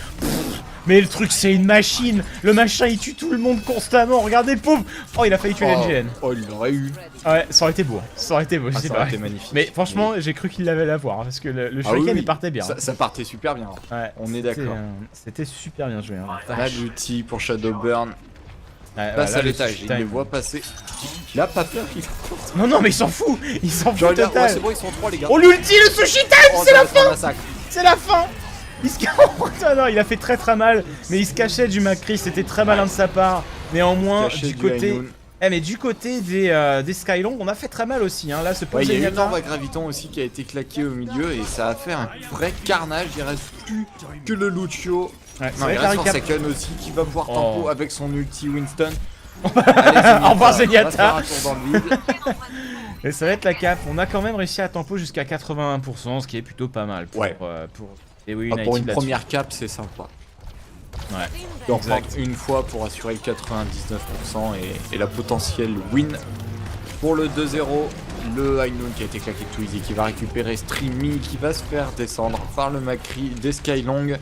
Mais le truc c'est une machine. Le machin il tue tout le monde constamment. Regardez pauvre. Oh il a failli tuer l'NGN. Oh, il l'aurait eu. Ouais, ça aurait été beau. Ça aurait été beau, je Ah, sais ça pas. aurait été magnifique. Mais franchement, j'ai cru qu'il l'avait à voir hein, parce que le Ah oui, shuriken oui. il partait bien. Ça partait super bien. Ouais, On est c'était, d'accord. C'était super bien joué. Hein. Là, l'ulti pour Shadowburn. Ouais, Passe là, à le l'étage. switch Il les time. voit passer. Il a pas peur. Non, non, mais il s'en fout. Il s'en Genre, fout là, ouais, total. c'est bon, ils sont 3 les gars. Oh l'ulti, le sushi time, Oh, c'est ça la va être un fin. massacre. C'est la fin. Il se oh, non, il a fait très très mal, mais il se cachait du Macri, c'était très malin de sa part. Néanmoins, Caché du du côté, High Noon. mais du côté des Skylong, on a fait très mal aussi. Hein. Là, ce pauvre Ouais, il y a eu une Zenyatta. orbe à graviton aussi qui a été claquée au milieu et ça a fait un vrai carnage. Il reste plus que le Lucio. Ouais, c'est Non, vrai il que la reste recap- Forsaken aussi qui va pouvoir Oh. tempo avec son ulti Winston. Au revoir, Zenyatta. On va faire un tour dans le vide. Et ça va être la cap. On a quand même réussi à tempo jusqu'à 81%, ce qui est plutôt pas mal pour, Ouais. pour les Wii Ah, United pour une là-dessus. première cap, c'est sympa. Ouais. D'en Exact. prendre une fois pour assurer le 99% et la potentielle win. Pour le 2-0, le High Noon qui a été claqué de Twizy qui va récupérer Streamy qui va se faire descendre par le Macri des Skylong.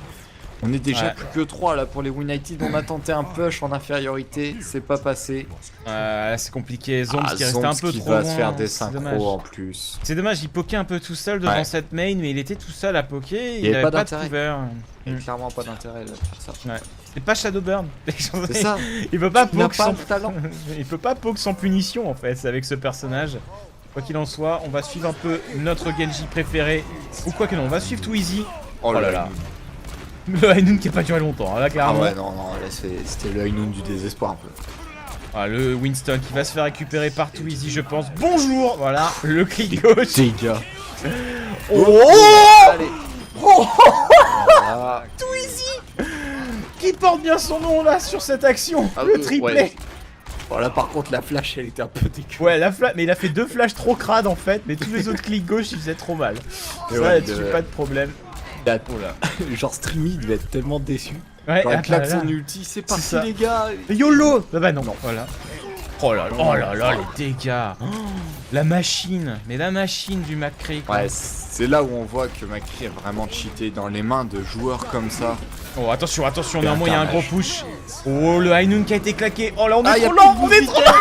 On est déjà Ouais. plus que 3 là pour les United. On a tenté un push en infériorité, c'est pas passé. Là, c'est compliqué. Zombs qui restait Zombs un peu qui trop va loin. se faire des C'est dommage. synchros en plus. C'est dommage, il pokait un peu tout seul devant Ouais. cette main, mais il était tout seul à poker. Il y avait pas de d'intérêt. cover. Il y a clairement pas d'intérêt de faire ça. Ouais. C'est pas Shadowburn. C'est ça, Il peut pas il n'a poke pas sans... le talent. il peut pas poke sans punition en fait avec ce personnage. Quoi qu'il en soit, on va suivre un peu notre Genji préféré. Ou quoi que non, on va suivre Twizy. Oh là là. Le High Noon qui a pas duré longtemps, hein, là Ah clairement. ouais, non, là c'était le High Noon du désespoir un peu. Voilà, le Winston qui va se faire récupérer par Twizy, je pense. Bonjour. Voilà, le clic gauche. Dégâts. Oh, Allez. oh Voilà. qui porte bien son nom là sur cette action. Ah, Le triplé. ouais. Bon, là par contre la flash elle était un peu dégueu. Ouais, mais il a fait 2 flashs trop crades en fait, mais tous les autres clics gauche ils faisaient trop mal. Et Ça ouais, là-dessus, il pas de problème. devait- Genre Streamy il devait être tellement déçu. Ouais, Quand il ah, claque bah, son là. ulti, c'est parti ça. les gars. YOLO. Bah non, voilà. Oh là les dégâts. Oh, la machine, mais la machine du McCree. quoi. Ouais, c'est là où on voit que Macri a vraiment cheaté dans les mains de joueurs comme ça. Oh attention, attention, Et un néanmoins il y a un gros carnage. push. Oh le High Noon qui a été claqué. Oh là on est Ah, y a trop plus lent, de on est trop lent. visiteur.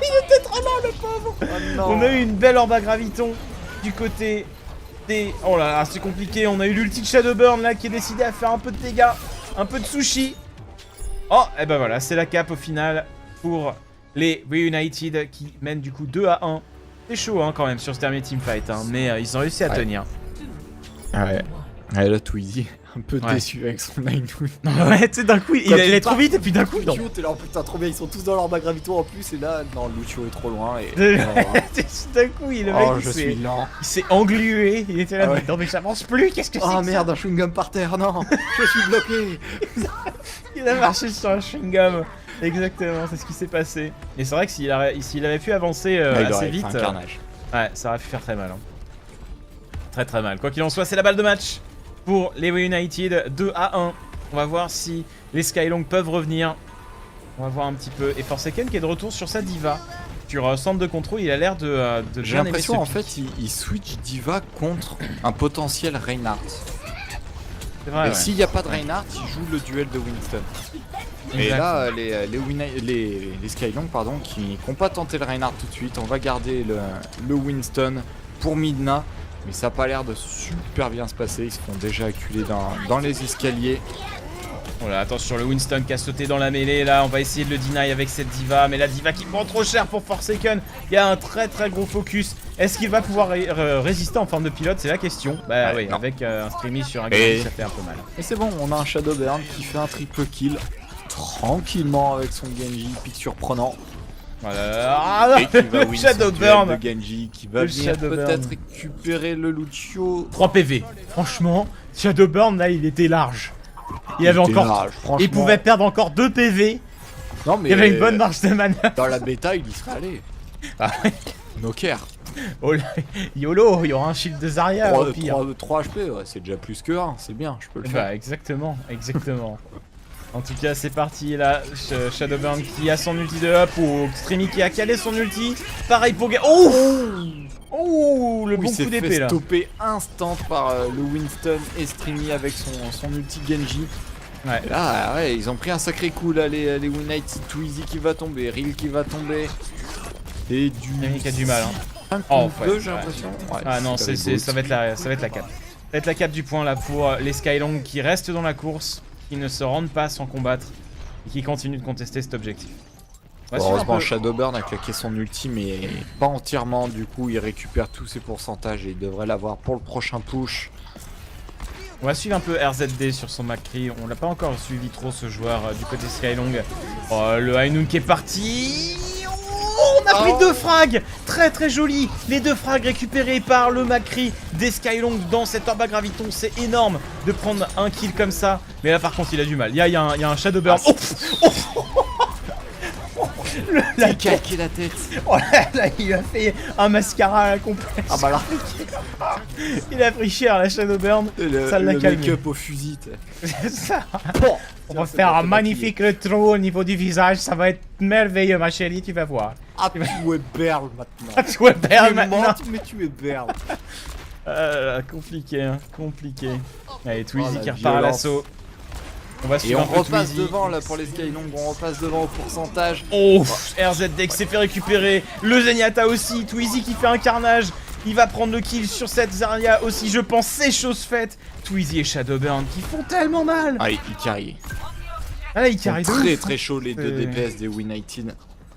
Il était trop lent le pauvre. Oh non. On a eu une belle orbe à graviton du côté des... Oh là là, c'est compliqué, on a eu l'ulti de Shadowburn là qui est décidé à faire un peu de dégâts. un peu de sushi. Oh, et ben voilà, c'est la cape au final pour les Reunited qui mènent du coup 2-1. C'est chaud hein, quand même sur ce dernier teamfight, hein, mais ils ont réussi à tenir. Ouais. Ouais, là, Tweezy, un peu déçu avec son line. Ouais, tu sais, d'un coup, il allait trop vite et puis d'un coup, non. Lucio, t'es là, oh putain, trop bien, ils sont tous dans leur bas gravito en plus, et là, non, Lucio est trop loin. Et... D'un coup, le mec, il s'est englué, il était là, non mais j'avance plus, qu'est-ce que c'est? Oh merde, un chewing-gum par terre, non, je suis bloqué. Il a marché sur un chewing-gum. Exactement, c'est ce qui s'est passé. Et c'est vrai que s'il avait pu avancer assez vite, ouais, ça aurait pu faire très mal. Hein. Très très mal. Quoi qu'il en soit, c'est la balle de match pour les Reunited, 2-1. On va voir si les Skylong peuvent revenir. On va voir un petit peu. Et Forsaken qui est de retour sur sa diva. Sur centre de contrôle, il a l'air de J'ai l'impression en fait il switch diva contre un potentiel Reinhardt. C'est vrai. Et s'il n'y a pas de Reinhardt, il joue le duel de Winston. Et là, les Skylong pardon, qui n'ont pas tenté le Reinhardt tout de suite, on va garder le Winston pour Midna. Mais ça n'a pas l'air de super bien se passer, ils se font déjà acculer dans les escaliers. Voilà, attention, le Winston qui a sauté dans la mêlée, là, on va essayer de le deny avec cette diva, mais la diva qui prend trop cher pour Forsaken, il y a un très très gros focus. Est-ce qu'il va pouvoir résister en forme de pilote? C'est la question. Bah oui, avec un streamy sur un Genji, ça fait un peu mal. Et c'est bon, on a un Shadowburn qui fait un triple kill, tranquillement avec son Genji, pic surprenant. Voilà. Et qui va win Shadowburn de Genji, qui va venir peut-être récupérer le Lucio. 3 PV. Franchement, Shadowburn là, il était large. Il avait encore large, il pouvait perdre encore 2 PV. Non mais il y avait une bonne marge de manœuvre. Dans la bêta, il y serait allé. Ah ouais. No care. Oh là, YOLO, il y aura un shield de Zarya 3 HP, ouais, c'est déjà plus que 1, c'est bien, je peux le faire. Bah exactement, exactement. En tout cas, c'est parti là. Shadowburn qui a son ulti de up. Ou Streamy qui a calé son ulti. Pareil pour Ga. Oh, oh, le bon coup d'épée là. Il s'est fait stopper instant par le Winston et Streamy avec son ulti Genji. Ouais. Et là, ouais, ils ont pris un sacré coup là, les Winnites. Tweezy qui va tomber, Ril qui va tomber. Et du. Streamy qui a du mal. Hein. Oh, ouais, j'ai l'impression. Ouais, ah non, ça va être la cape. Ça va être la cape du point là pour les Skylong qui restent dans la course. Qui ne se rendent pas sans combattre et qui continuent de contester cet objectif. Heureusement, Shadowburn a claqué son ulti, mais pas entièrement. Du coup, il récupère tous ses pourcentages et il devrait l'avoir pour le prochain push. On va suivre un peu RZD sur son Macri. On l'a pas encore suivi trop ce joueur du côté Skylong. Oh, le Hainoun qui est parti. Oh, on a pris 2 frags. Très très joli. Les 2 frags récupérés par le Macri des Skylong dans cet orba graviton. C'est énorme de prendre un kill comme ça. Mais là par contre il a du mal. Il y a un Shadowburn. Il a calqué la tête. Oh là, il a fait un mascara à la complète. Ah bah là. Il a pris cher la Shadowburn. Ça l'a calmé. Le make-up au fusil. C'est ça. Bon, on va faire un magnifique rétro au niveau du visage. Ça va être merveilleux ma chérie, tu vas voir. Ah tu es Berl maintenant. Ah tu es Berl maintenant. Mais tu es Berl. Compliqué, hein, compliqué. Allez, Tweezy qui repart à l'assaut. Et on repasse devant là pour les Skylong, on repasse devant au pourcentage. Oh, RZD qui s'est fait récupérer. Le Zenyatta aussi, Tweezy qui fait un carnage. Il va prendre le kill sur cette Zarya aussi, je pense, c'est chose faite. Tweezy et Shadowburn qui font tellement mal. Ah, il carry. Ah là, il carry de très ouf. très chaud les 2 DPS des Winnited.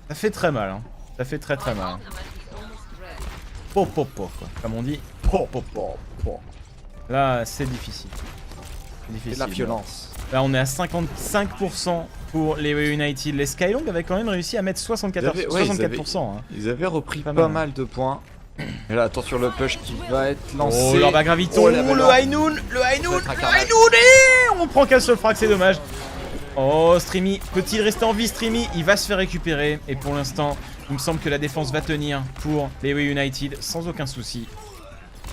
Ça fait très mal, hein. Ça fait très très mal. Po po po, quoi. Comme on dit. Po po po po. Là, c'est difficile. C'est de la violence. Là, on est à 55% pour les Reunited. Les Skylong avaient quand même réussi à mettre 64%. Hein. Ils avaient repris pas mal de points. Et là, attention le push qui va être lancé. Oh, l'orba graviton, le Hainoun, et on prend qu'un seul frag, c'est dommage. Oh, Streamy, peut-il rester en vie, Streamy? Il va se faire récupérer. Et pour l'instant, il me semble que la défense va tenir pour les Reunited sans aucun souci.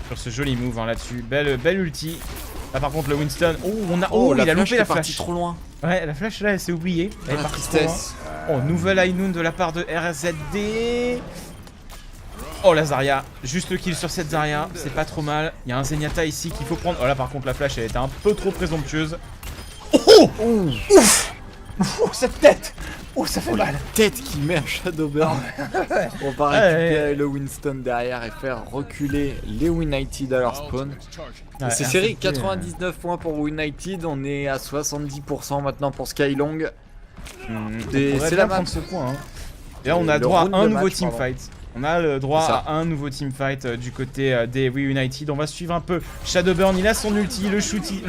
Sur ce joli move hein, là-dessus. Belle ulti. Là par contre le Winston. Oh, il a loupé la flash. Trop loin. Ouais, la flash là elle s'est oubliée. Elle est partie trop loin. Oh, nouvelle Hainoun de la part de RZD. Oh la Zarya. Juste le kill sur cette Zarya. C'est pas trop mal. Il y a un Zenyatta ici qu'il faut prendre. Oh là par contre la flash elle était un peu trop présomptueuse. Oh, ouf. Oh, cette tête! Oh, ça fait mal! Tête qui met un Shadowburn. On va récupérer le Winston derrière et faire reculer les United à leur spawn. Ouais, C'est serré, 99 points pour United, on est à 70% maintenant pour Skylong. C'est la prendre ce point. Hein. Et là, on a droit à un nouveau teamfight. On a le droit à un nouveau teamfight du côté des We United. On va suivre un peu Shadowburn. Il a son ulti, le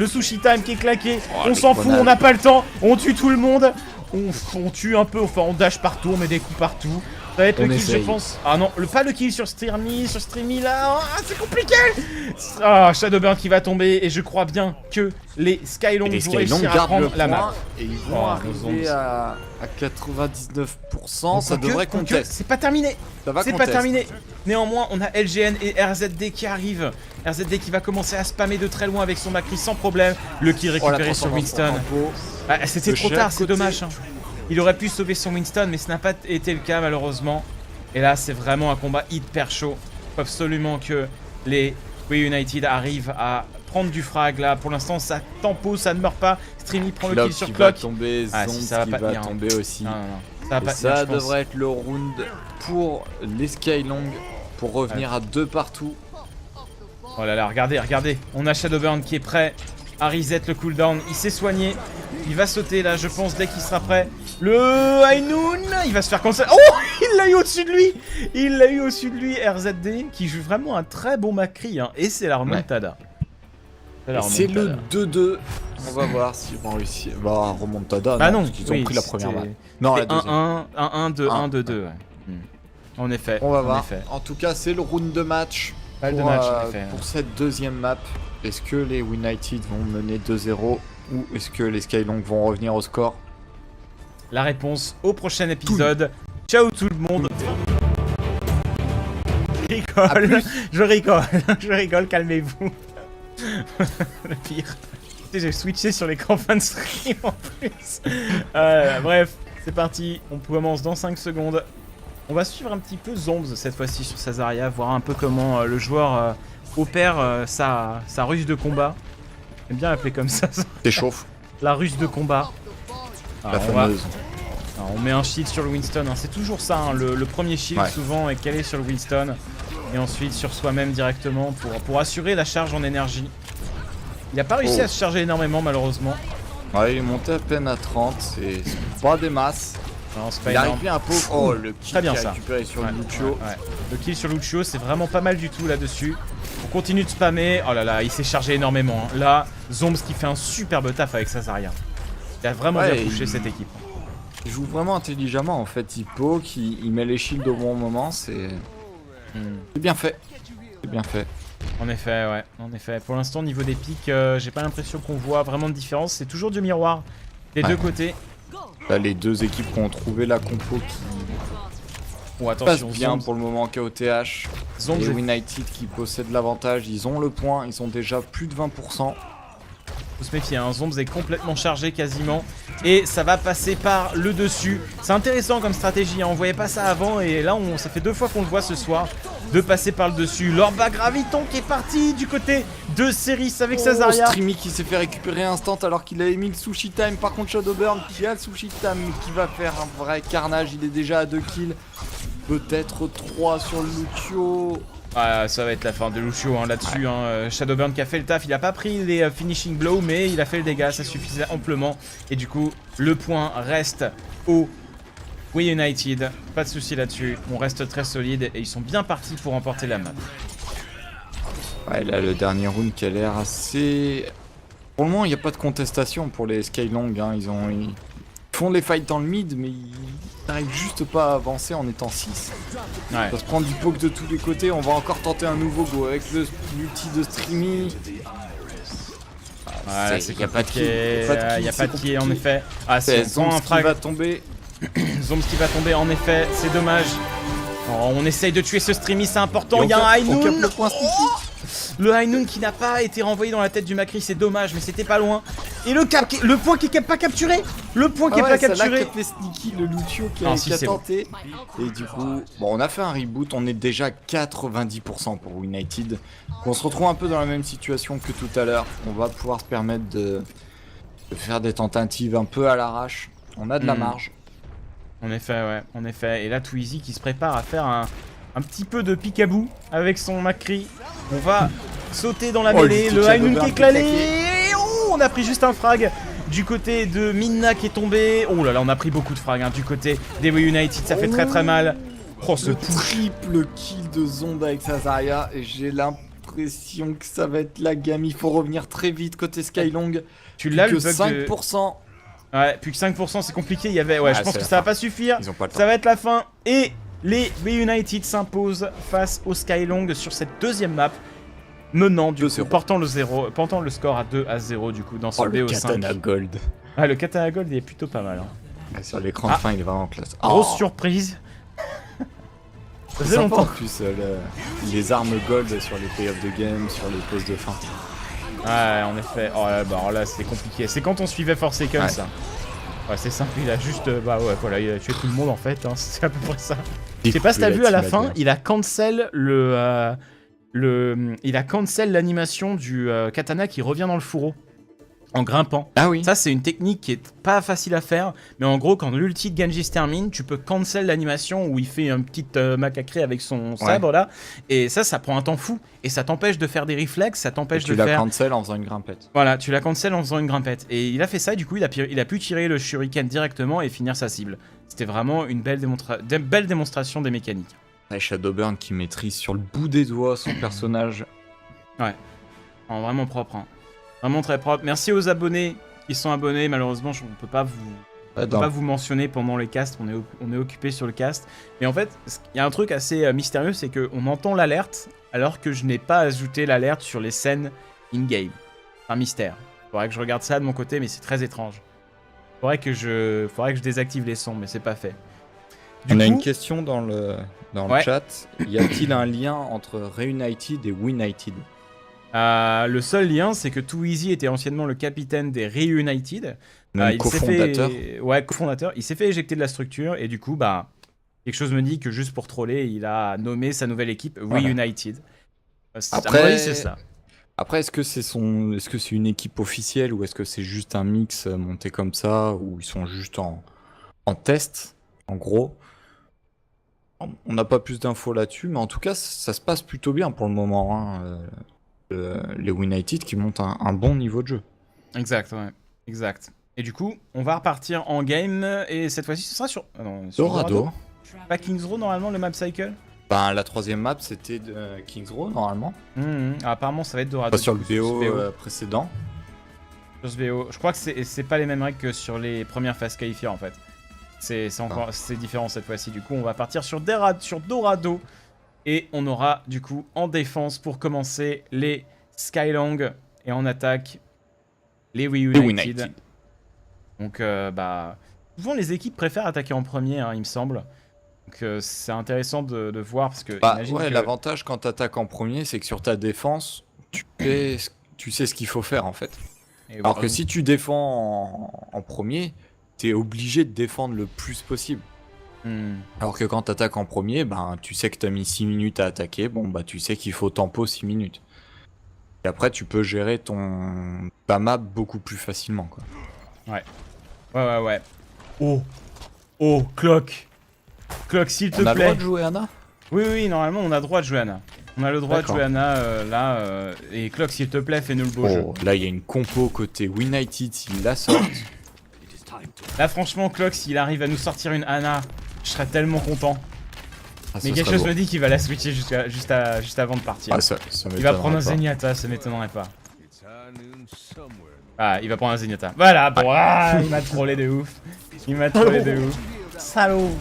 sushi time qui est claqué. On s'en fout, on n'a pas le temps. On tue tout le monde. On tue un peu, enfin on dash partout, on met des coups partout. Ça va être le kill, je pense. Ah non, pas le kill sur Streamy là. Ah, c'est compliqué. Ah, Shadowburn qui va tomber. Et je crois bien que les Skylong vont réussir à prendre la map. Et ils vont arriver à 99%. Ça devrait compter. C'est pas terminé. C'est pas terminé. Néanmoins, on a LGN et RZD qui arrivent. RZD qui va commencer à spammer de très loin avec son Macri sans problème. Le kill récupéré sur Winston. Ah, c'était trop tard, c'est dommage. Hein. Il aurait pu sauver son Winston, mais ce n'a pas été le cas malheureusement. Et là, c'est vraiment un combat hyper chaud. Il faut absolument que les We United arrivent à prendre du frag là. Pour l'instant, ça tempo, ça ne meurt pas. Streamy prend le kill sur Clock. Ça va pas tomber aussi. Ça devrait être le round pour les Skylong pour revenir à 2 partout. Oh là là, regardez. On a Shadowburn qui est prêt à reset le cooldown. Il s'est soigné. Il va sauter là, je pense, dès qu'il sera prêt. Le High Noon, il va se faire cancel. Oh, il l'a eu au-dessus de lui. RZD qui joue vraiment un très bon Macri. Hein. Et c'est la remontada. C'est le 2-2. On va voir s'ils vont réussir. Bah, remontada. Bah non, ils ont pris la première balle. Non, la deuxième. 1-1, 2-1, 2-2. Ouais. En effet. On va voir. En tout cas, c'est le round de match. Pour cette deuxième map. Est-ce que les United vont mener 2-0 ou est-ce que les Skylong vont revenir au score? La réponse au prochain épisode. Ciao tout le monde. Je rigole, calmez-vous. Le pire. J'ai switché sur l'écran fin de stream en plus. Bref, c'est parti. On commence dans 5 secondes. On va suivre un petit peu Zombs cette fois-ci sur sa Zarya, voir un peu comment le joueur opère sa ruse de combat. J'aime bien l'appeler comme ça. T'échauffe. La ruse de combat. La fameuse. On met un shield sur le Winston, hein. C'est toujours ça, hein. Le premier shield souvent est calé sur le Winston. Et ensuite sur soi-même directement pour assurer la charge en énergie. Il n'a pas réussi à se charger énormément malheureusement. Ouais, il est monté à peine à 30, c'est pas des masses. Non, c'est pas il énorme. arrive bien un peu. Le kill très bien qu'il a ça. récupéré sur Lucio. Le kill sur Lucio, c'est vraiment pas mal du tout là-dessus. On continue de spammer. Oh là là, il s'est chargé énormément. Hein. Là, Zombs qui fait un superbe taf avec sa Zarya. Il a vraiment bien touché cette équipe. Il joue vraiment intelligemment en fait. Il poke, il met les shields au bon moment. C'est bien fait. C'est bien fait. En effet, ouais. En effet. Pour l'instant, au niveau des pics, j'ai pas l'impression qu'on voit vraiment de différence. C'est toujours du miroir des deux côtés. Là, les deux équipes qui ont trouvé la compo qui passe bien pour le moment. KOTH, Zombs et United qui possèdent l'avantage, ils ont le point, ils ont déjà plus de 20%. Faut se méfier, hein. Zombs est complètement chargé quasiment et ça va passer par le dessus. C'est intéressant comme stratégie, hein. On voyait pas ça avant et là ça fait 2 fois qu'on le voit ce soir de passer par le dessus. Lorba Graviton qui est parti du côté de Ceris avec sa Zarya. Streamy qui s'est fait récupérer instant alors qu'il avait mis le sushi time. Par contre Shadowburn qui a le sushi time qui va faire un vrai carnage. Il est déjà à 2 kills. Peut-être 3 sur le Lucio. Ah, ça va être la fin de Lucio hein, là-dessus. Hein. Shadowburn qui a fait le taf. Il a pas pris les finishing blows mais il a fait le dégât. Ça suffisait amplement. Et du coup le point reste au We United. Pas de souci là-dessus. On reste très solide et ils sont bien partis pour remporter la map. Ouais, là le dernier round qui a l'air assez... Pour le moment il n'y a pas de contestation pour les Skylong. Hein. Ils font les fights dans le mid mais ils n'arrivent juste pas à avancer en étant 6. Ça se prend du poke de tous les côtés. On va encore tenter un nouveau go avec le multi de Streamy. Ouais, c'est qu'il n'y a pas de pied. Il n'y a pas de pied en effet. Ah, c'est Zombs qui va tomber. Zombs qui va tomber en effet, c'est dommage. Oh, on essaye de tuer ce Streamy, c'est important. Il y a un High Noon. Le High Noon qui n'a pas été renvoyé dans la tête du Macri, c'est dommage, mais c'était pas loin. Et le point qui n'est pas capturé. Le point qui n'est pas capturé. Ça l'a sneaky, le Lucio qui a tenté. Et du coup, bon, on a fait un reboot, on est déjà à 90% pour United. On se retrouve un peu dans la même situation que tout à l'heure. On va pouvoir se permettre de faire des tentatives un peu à l'arrache. On a de la marge. En effet, ouais, en effet. Et là, Twizy qui se prépare à faire un petit peu de peekaboo avec son Macri. On va sauter dans la mêlée. Le high noon qui est clalé. Et on a pris juste un frag du côté de Minna qui est tombé. Oh là là, on a pris beaucoup de frags du côté des We United. Ça fait très mal. Oh, ce triple kill de Zonda avec sa Zarya. Et j'ai l'impression que ça va être la game. Il faut revenir très vite côté Skylong. Tu l'as le bug 5%. Ouais, plus que 5%, c'est compliqué. Il y avait. Ouais, je pense que ça va pas suffire. Ils ont pas le temps. Ça va être la fin. Et les We United s'imposent face au Skylong sur cette deuxième map. Menant du coup, portant le score à 2-0 du coup dans ce BO5. Le Katana Gold. Ah, le Katana Gold il est plutôt pas mal. Sur l'écran de fin, il est vraiment classe. Grosse surprise. Ça faisait longtemps. En plus, les armes gold sur les play of the game, sur les pauses de fin. Ouais, en effet. Oh là, bah, alors là c'est compliqué. C'est quand on suivait Forsaken ça. Ouais, c'est simple, il a juste. Bah ouais, voilà, il a tué tout le monde en fait. C'est à peu près ça. Je sais pas si t'as vu à la fin, il a cancel il a cancel l'animation du katana qui revient dans le fourreau en grimpant. Ah oui. Ça c'est une technique qui est pas facile à faire, mais en gros quand l'ulti de Genji se termine, tu peux cancel l'animation où il fait un petit macacré avec son sabre là, et ça prend un temps fou et ça t'empêche de faire des réflexes, ça t'empêche de faire. Tu la cancel en faisant une grimpette. Voilà, tu la cancel en faisant une grimpette et il a fait ça et du coup il a pu tirer le shuriken directement et finir sa cible. C'était vraiment une belle démonstration des mécaniques. Ouais, Shadowburn qui maîtrise sur le bout des doigts son personnage. Ouais, vraiment propre. Vraiment très propre. Merci aux abonnés qui sont abonnés. Malheureusement, on peut pas vous mentionner pendant les casts. On est occupé sur le cast. Mais en fait, il y a un truc assez mystérieux, c'est qu'on entend l'alerte alors que je n'ai pas ajouté l'alerte sur les scènes in-game. Un mystère. Faudrait que je regarde ça de mon côté, mais c'est très étrange. Faudrait que je désactive les sons, mais c'est pas fait. On a une question dans le chat. Y a-t-il un lien entre Reunited et Winited? Le seul lien, c'est que Twizy était anciennement le capitaine des Reunited. Co-fondateur. Ouais, co-fondateur. Il s'est fait éjecter de la structure et du coup, bah, quelque chose me dit que juste pour troller, il a nommé sa nouvelle équipe Reunited. Après, c'est ça. Après, est-ce que c'est une équipe officielle ou est-ce que c'est juste un mix monté comme ça ou ils sont juste en test, en gros? On n'a pas plus d'infos là-dessus, mais en tout cas, ça se passe plutôt bien pour le moment. Les United qui montent un bon niveau de jeu. Exact, ouais. Exact. Et du coup, on va repartir en game, et cette fois-ci, ce sera sur Dorado. Pas Kings Row, normalement, le map cycle? Ben, la troisième map, c'était de Kings Row, normalement. Apparemment, ça va être Dorado. Pas sur le VO précédent. Sur ce VO. Je crois que c'est pas les mêmes règles que sur les premières phases qualifiées, en fait. C'est différent cette fois-ci. Du coup, on va partir sur Dorado. Et on aura, du coup, en défense, pour commencer, les Skylong. Et en attaque, les We United. Donc, souvent, les équipes préfèrent attaquer en premier, il me semble. Donc, c'est intéressant de voir, parce que... L'avantage quand t'attaques en premier, c'est que sur ta défense, tu sais ce qu'il faut faire, en fait. Alors que si tu défends en premier, t'es obligé de défendre le plus possible. Alors que quand t'attaques en premier, tu sais que t'as mis 6 minutes à attaquer, tu sais qu'il faut tempo 6 minutes. Et après, tu peux gérer ta map beaucoup plus facilement, quoi. Ouais. Oh, Clock, s'il te plaît. On a le droit de jouer Ana? Oui, normalement, on a le droit de jouer Ana. On a le droit de jouer Ana, là, et Clock, s'il te plaît, fais-nous le beau jeu. Là, il y a une compo côté United, s'il la sort. Là, franchement, Clock, s'il arrive à nous sortir une Ana, je serais tellement content. Mais quelque chose me dit qu'il va la switcher juste avant de partir. Il va prendre un Zenyatta, ça m'étonnerait pas. Il va prendre un Zenyatta. Voilà, bon, il m'a trollé de ouf. Salaud.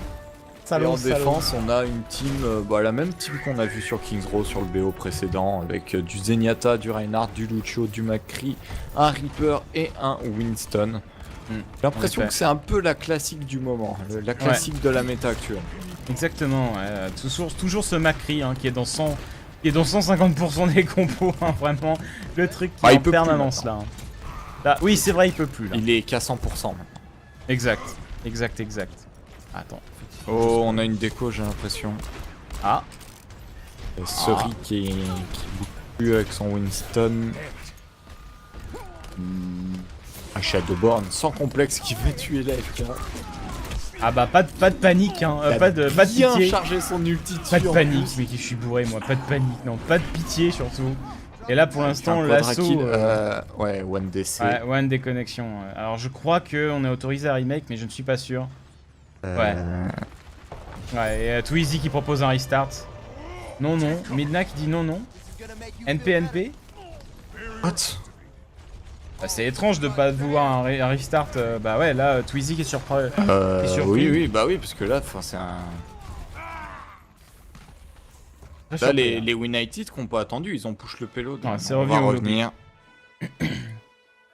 Et en défense, on a une team, la même team qu'on a vu sur Kings Row sur le BO précédent, avec du Zenyatta, du Reinhardt, du Lucio, du McCree, un Reaper et un Winston. J'ai l'impression que c'est un peu la classique du moment, la classique de la méta actuelle. Exactement, toujours ce McCree qui est dans 150% des compos, vraiment, le truc qui est en permanence là. Oui, c'est vrai, il peut plus là. Il est qu'à 100% maintenant. Exact. Attends. Oh, on a une déco, j'ai l'impression. Suri qui bouge plus avec son Winston. Un Shadowborn sans complexe qui va tuer l'AFK. Ah bah pas de panique, hein. Pas de bien pitié. chargé son ulti dessus. Pas de en panique, plus. mais je suis bourré moi. Pas de panique, non. Pas de pitié surtout. Et là pour l'instant Un l'assaut. quadra-kill, ouais, one DC. Ouais, one déconnexion. Alors je crois qu'on est autorisé à remake, mais je ne suis pas sûr. Ouais. Ouais, et Twizy qui propose un restart. Non, non. Midna qui dit non, non. NP. What? Bah, c'est étrange de pas vouloir un restart. Bah ouais, là, Twizy qui est surpris. Oui, bah oui, parce que là, c'est un. Là, les United qui n'ont pas attendu, ils ont push le payload. Ouais, c'est on revenu va au revenir.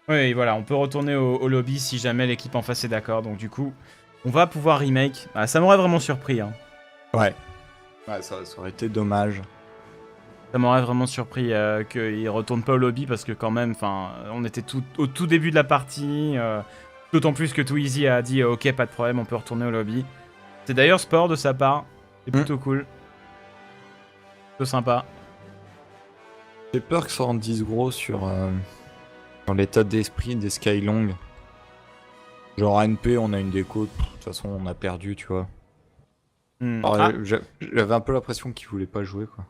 Oui, voilà, on peut retourner au lobby si jamais l'équipe en face est d'accord. Donc du coup, on va pouvoir remake. Ah, ça m'aurait vraiment surpris. Hein. Ouais. Ouais, ça aurait été dommage. Ça m'aurait vraiment surpris qu'ils retournent pas au lobby parce que quand même, on était au tout début de la partie. D'autant plus que Twizy a dit ok, pas de problème, on peut retourner au lobby. C'est d'ailleurs sport de sa part. C'est plutôt cool. Plutôt sympa. J'ai peur que ça en dise gros sur l'état d'esprit des Skylong. Genre NP, on a une déco, de toute façon on a perdu, tu vois. Alors, j'avais un peu l'impression qu'il voulait pas jouer, quoi.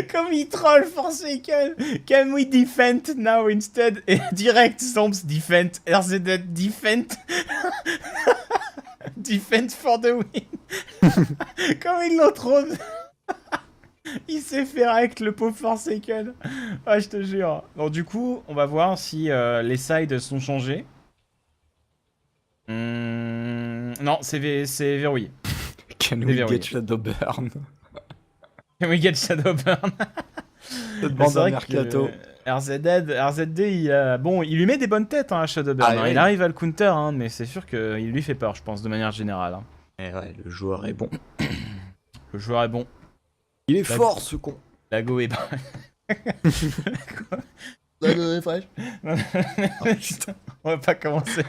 Comme il troll Forsaken. Can we defend now instead? Et direct Stomps defend. RZD defend. Defend for the win. Comme ils l'ont trop. Il s'est fait avec le pauvre Forsaken. Ah, je te jure. Bon, du coup, on va voir si les sides sont changés. Non, c'est verrouillé. Can we get Shadowburn? Can we get Shadowburn? Cette bande à Mercato. RZD, il lui met des bonnes têtes hein, à Shadowburn. Il arrive à le counter, hein, mais c'est sûr qu'il lui fait peur, je pense, de manière générale. Hein. Et ouais, le joueur est bon. Le joueur est bon. Il est fort, ce con. Lago est pas. Lago est fraîche. On va pas commencer.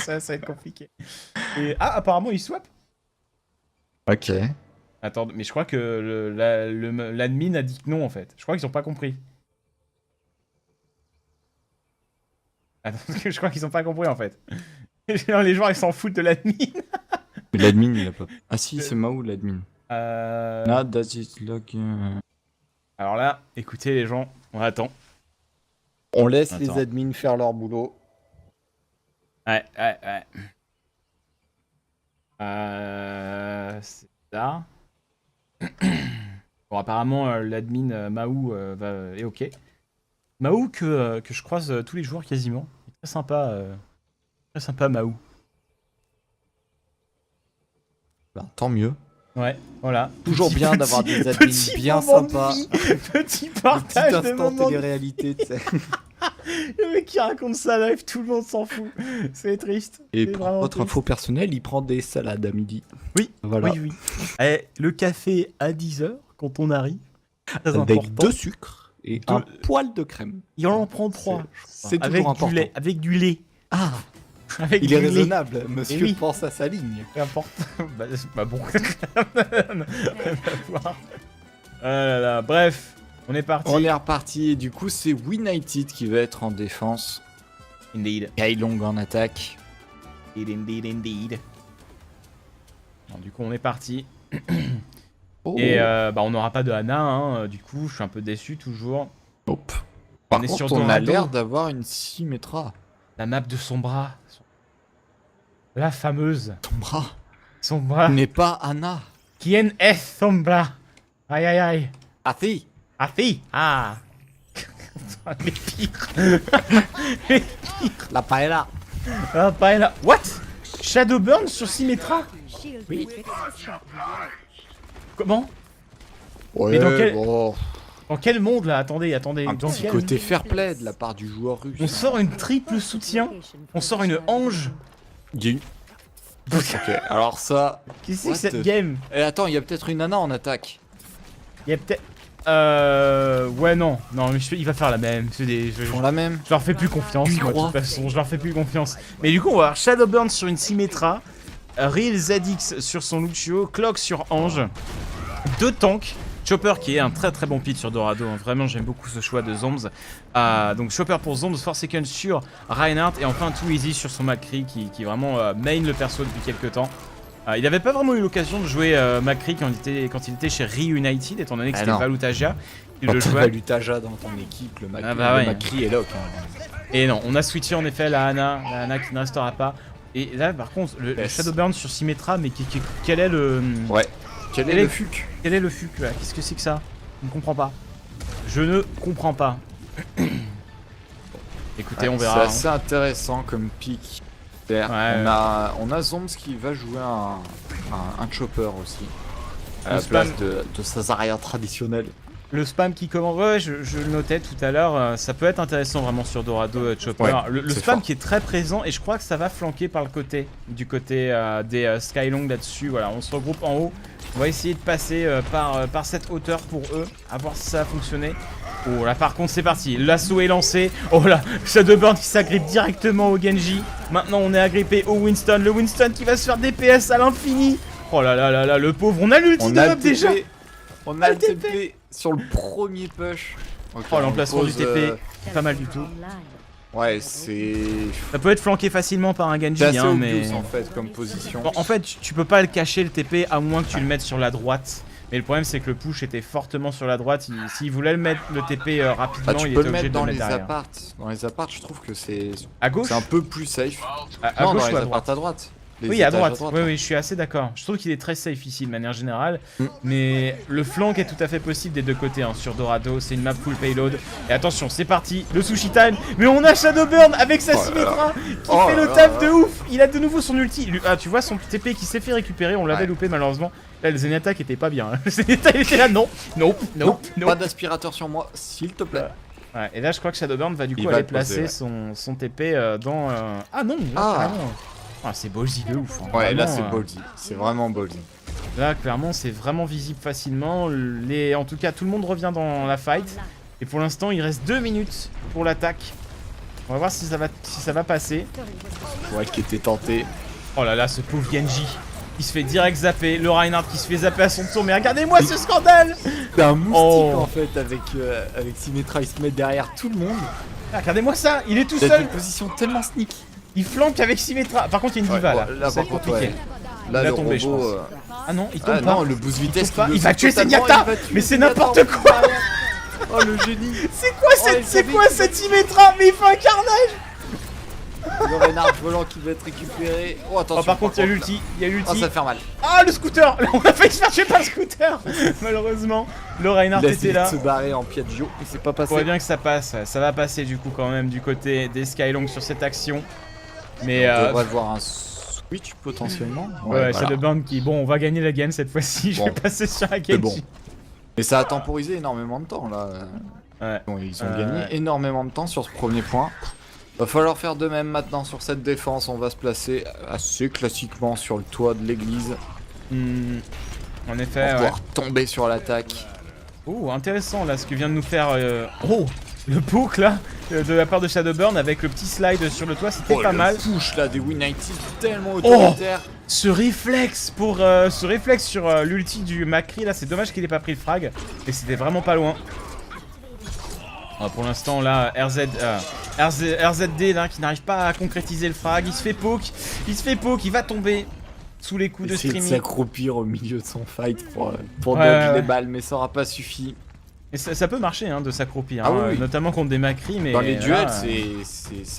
Ça va être compliqué. Et, apparemment, il swap. Ok. Attends, mais je crois que l'admin a dit que non, en fait. Je crois qu'ils ont pas compris. Attends, parce que je crois qu'ils ont pas compris, en fait. Les joueurs, ils s'en foutent de l'admin. Mais l'admin, il a pas... Ah si, c'est Mahou, l'admin. Does it look... Alors là, écoutez les gens, on attend. On laisse les admins faire leur boulot. Ouais. C'est ça. Bon, apparemment, l'admin Mahou est ok. Mahou que je croise tous les jours quasiment. Il est très sympa Mahou. Ben, tant mieux. Ouais, voilà. Toujours bien d'avoir des admins bien sympas. Petit partage de moments de réalité, tu sais. Le mec qui raconte ça live, tout le monde s'en fout. C'est triste. Et pour votre info personnelle, il prend des salades à midi. Oui, voilà. Oui. Le café à 10h quand on arrive. Très avec important. 2 sucres et un poil de crème. Il en prend 3. C'est toujours important. Avec du lait. Ah, avec il du est lait. raisonnable, monsieur oui. pense à sa ligne. C'est important. Bah bon. Bref, on est parti. On est reparti et du coup c'est United qui va être en défense. Indeed. Skylong en attaque. Indeed. Bon, du coup on est parti. Oh. Et on n'aura pas de Ana, hein, du coup je suis un peu déçu toujours. Hop. Par est contre sur on a Dorado. l'air d'avoir une Symmetra. La map de son bras. La fameuse. Son bras. Son bras. N'est pas Ana. Quien es son bras? Aïe aïe aïe. Athi. Athi. Ah. Les pires. Les pires. La paella. Ah, pas là. What? Shadowburn sur Symmetra? Oui. Comment? Ouais, Mais dans quel- bon. Dans quel monde là? Attendez. Un Dans petit quel... côté fair play de la part du joueur russe. On sort une triple soutien. On sort une ange. Il y a une- Ok, alors ça... Qu'est-ce que c'est What que cette the- game? Et attends, il y a peut-être une Ana en attaque. Il y a peut-être... Ouais, non, mais il va faire la même. Ils font la même. Je leur fais plus confiance, Tu moi, de crois toute façon. Je leur fais plus confiance. Mais du coup, on va avoir Shadowburn sur une Symmetra, Real ZX sur son Lucio, Clock sur Ange, 2 tanks. Chopper qui est un très très bon pit sur Dorado, hein. Vraiment j'aime beaucoup ce choix de Zombs. Donc Chopper pour Zombs, Forsaken sur Reinhardt et enfin Too Easy sur son McCree qui vraiment main le perso depuis quelques temps. Il n'avait pas vraiment eu l'occasion de jouer McCree quand il était chez Reunited, étant donné que c'était Valutaja. Quand tu as Valutaja dans ton équipe, le McCree est lock. Hein. Et non, on a switché en effet la Ana qui ne restera pas. Et là par contre, le Shadowburn sur Symmetra, mais quel est le... Ouais. Quel est le fuc? Quel est le fuc là? Qu'est-ce que c'est que ça? Je ne comprends pas. Je ne comprends pas. Écoutez, on verra. C'est assez intéressant comme pick. Ouais, on a Zombs qui va jouer un Chopper aussi. À la place de sa Zarya traditionnelle. Le spam qui commence, ouais, je le notais tout à l'heure, ça peut être intéressant vraiment sur Dorado Chopper. Ouais, le spam qui est très présent et je crois que ça va flanquer par le côté, du côté des Skylong là-dessus. Voilà, on se regroupe en haut. On va essayer de passer par cette hauteur pour eux, à voir si ça va fonctionner. Oh là par contre c'est parti, l'assaut est lancé. Oh là, Shadowburn qui s'agrippe directement au Genji. Maintenant on est agrippé au Winston, le Winston qui va se faire DPS à l'infini. Oh là là là là, le pauvre, on a l'ulti de Hub déjà. On a le TP sur le premier push. Okay, oh l'emplacement du TP, pas mal du tout. Ouais, c'est... Ça peut être flanqué facilement par un Genji, assez hein, mais... en fait comme position. Bon, en fait, tu peux pas le cacher le TP à moins que tu le mettes sur la droite. Mais le problème c'est que le push était fortement sur la droite. S'il voulait le mettre le TP rapidement, il était obligé de le mettre derrière. Dans les apparts, je trouve que c'est... À gauche? C'est un peu plus safe. À gauche ou à droite? À droite. Oui, à droite. Oui, je suis assez d'accord. Je trouve qu'il est très safe ici de manière générale. Mais le flank est tout à fait possible des deux côtés hein, sur Dorado. C'est une map full payload. Et attention, c'est parti. Le sushi time. Mais on a Shadowburn avec sa Symmetra qui fait le taf de ouf. Il a de nouveau son ulti. Ah, tu vois son TP qui s'est fait récupérer. On l'avait loupé malheureusement. Là, le Zenyatta qui était pas bien. Le Zenyatta il était là. Non. Pas d'aspirateur sur moi, s'il te plaît. Ouais, et là, je crois que Shadowburn va du coup aller placer son TP dans. Ah non, là, carrément. Ah, c'est ballsy de ouf. Hein. Ouais, vraiment, là c'est ballsy. C'est vraiment ballsy. Là, clairement, c'est vraiment visible facilement. En tout cas, tout le monde revient dans la fight. Et pour l'instant, il reste 2 minutes pour l'attaque. On va voir si ça va passer. Ouais, qui était tenté. Oh là là, ce pauvre Genji. Il se fait direct zapper. Le Reinhardt qui se fait zapper à son tour. Mais regardez-moi ce scandale! C'est un moustique en fait avec Symmetra. Il se met derrière tout le monde. Ah, regardez-moi ça. Il est tout seul. Une position tellement sneak. Il flanque avec Symmetra. Par contre, il y a une diva là. Là, par contre, ouais. Là, il va tomber, je pense. Ah non, il tombe pas. Non, le boost vitesse. Il va tuer Zenyatta. Mais c'est n'importe quoi. Oh le génie. C'est quoi cette Symmetra? Mais il fait un carnage. Le Reinhardt volant qui va être récupéré. Oh attention. Par contre, il y a l'ulti. Oh, ça va faire mal. Ah, le scooter. Là, on a failli se faire tuer par le scooter. Malheureusement, le Reinhardt était là. Il a se barrer en Piaggio. Et c'est pas passé. On voit bien que ça passe. Ça va passer du coup quand même du côté des Skylong sur cette action. Mais on devrait voir un switch potentiellement. Ouais, Shadowburn qui... Bon, on va gagner la game cette fois-ci. Je vais passer sur la game. Bon. Mais ça a temporisé énormément de temps là. Ouais. Bon, ils ont gagné énormément de temps sur ce premier point. Va falloir faire de même maintenant sur cette défense. On va se placer assez classiquement sur le toit de l'église. En effet, on va pouvoir tomber sur l'attaque. Oh, intéressant là ce que vient de nous faire... Oh, le poke là de la part de Shadowburn avec le petit slide sur le toit, c'était pas mal. Le push là des Reunited tellement autoritaire. Oh, ce réflexe sur l'ulti du McCree là, c'est dommage qu'il ait pas pris le frag. Et c'était vraiment pas loin. Pour l'instant là, RZD là qui n'arrive pas à concrétiser le frag, il se fait poke, il va tomber sous les coups de streaming. Il s'accroupir au milieu de son fight pour dodge les balles, mais ça aura pas suffi. Et ça peut marcher hein, de s'accroupir, oui. notamment contre des McCree, mais... Dans les duels,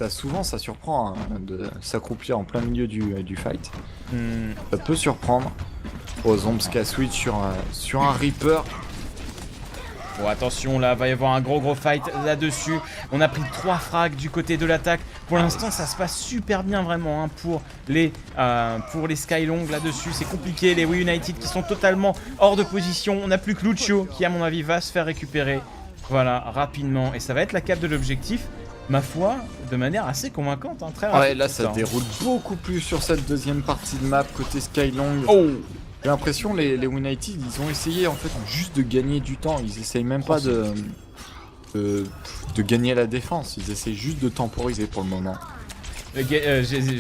souvent ça surprend hein, de s'accroupir en plein milieu du fight. Ça peut surprendre. Aux Zombs qui a switch sur un Reaper. Bon attention là, va y avoir un gros fight là-dessus. On a pris 3 frags du côté de l'attaque. Pour l'instant ça se passe super bien vraiment hein, pour les Skylong là-dessus. C'est compliqué, les Reunited qui sont totalement hors de position. On n'a plus que Lucio qui à mon avis va se faire récupérer. Voilà, rapidement. Et ça va être la cape de l'objectif, ma foi, de manière assez convaincante, hein, très rapide. Ouais là ça déroule beaucoup plus sur cette deuxième partie de map côté Skylong. J'ai l'impression les Reunited ils ont essayé en fait juste de gagner du temps, ils essayent même pas de gagner la défense, ils essayent juste de temporiser pour le moment.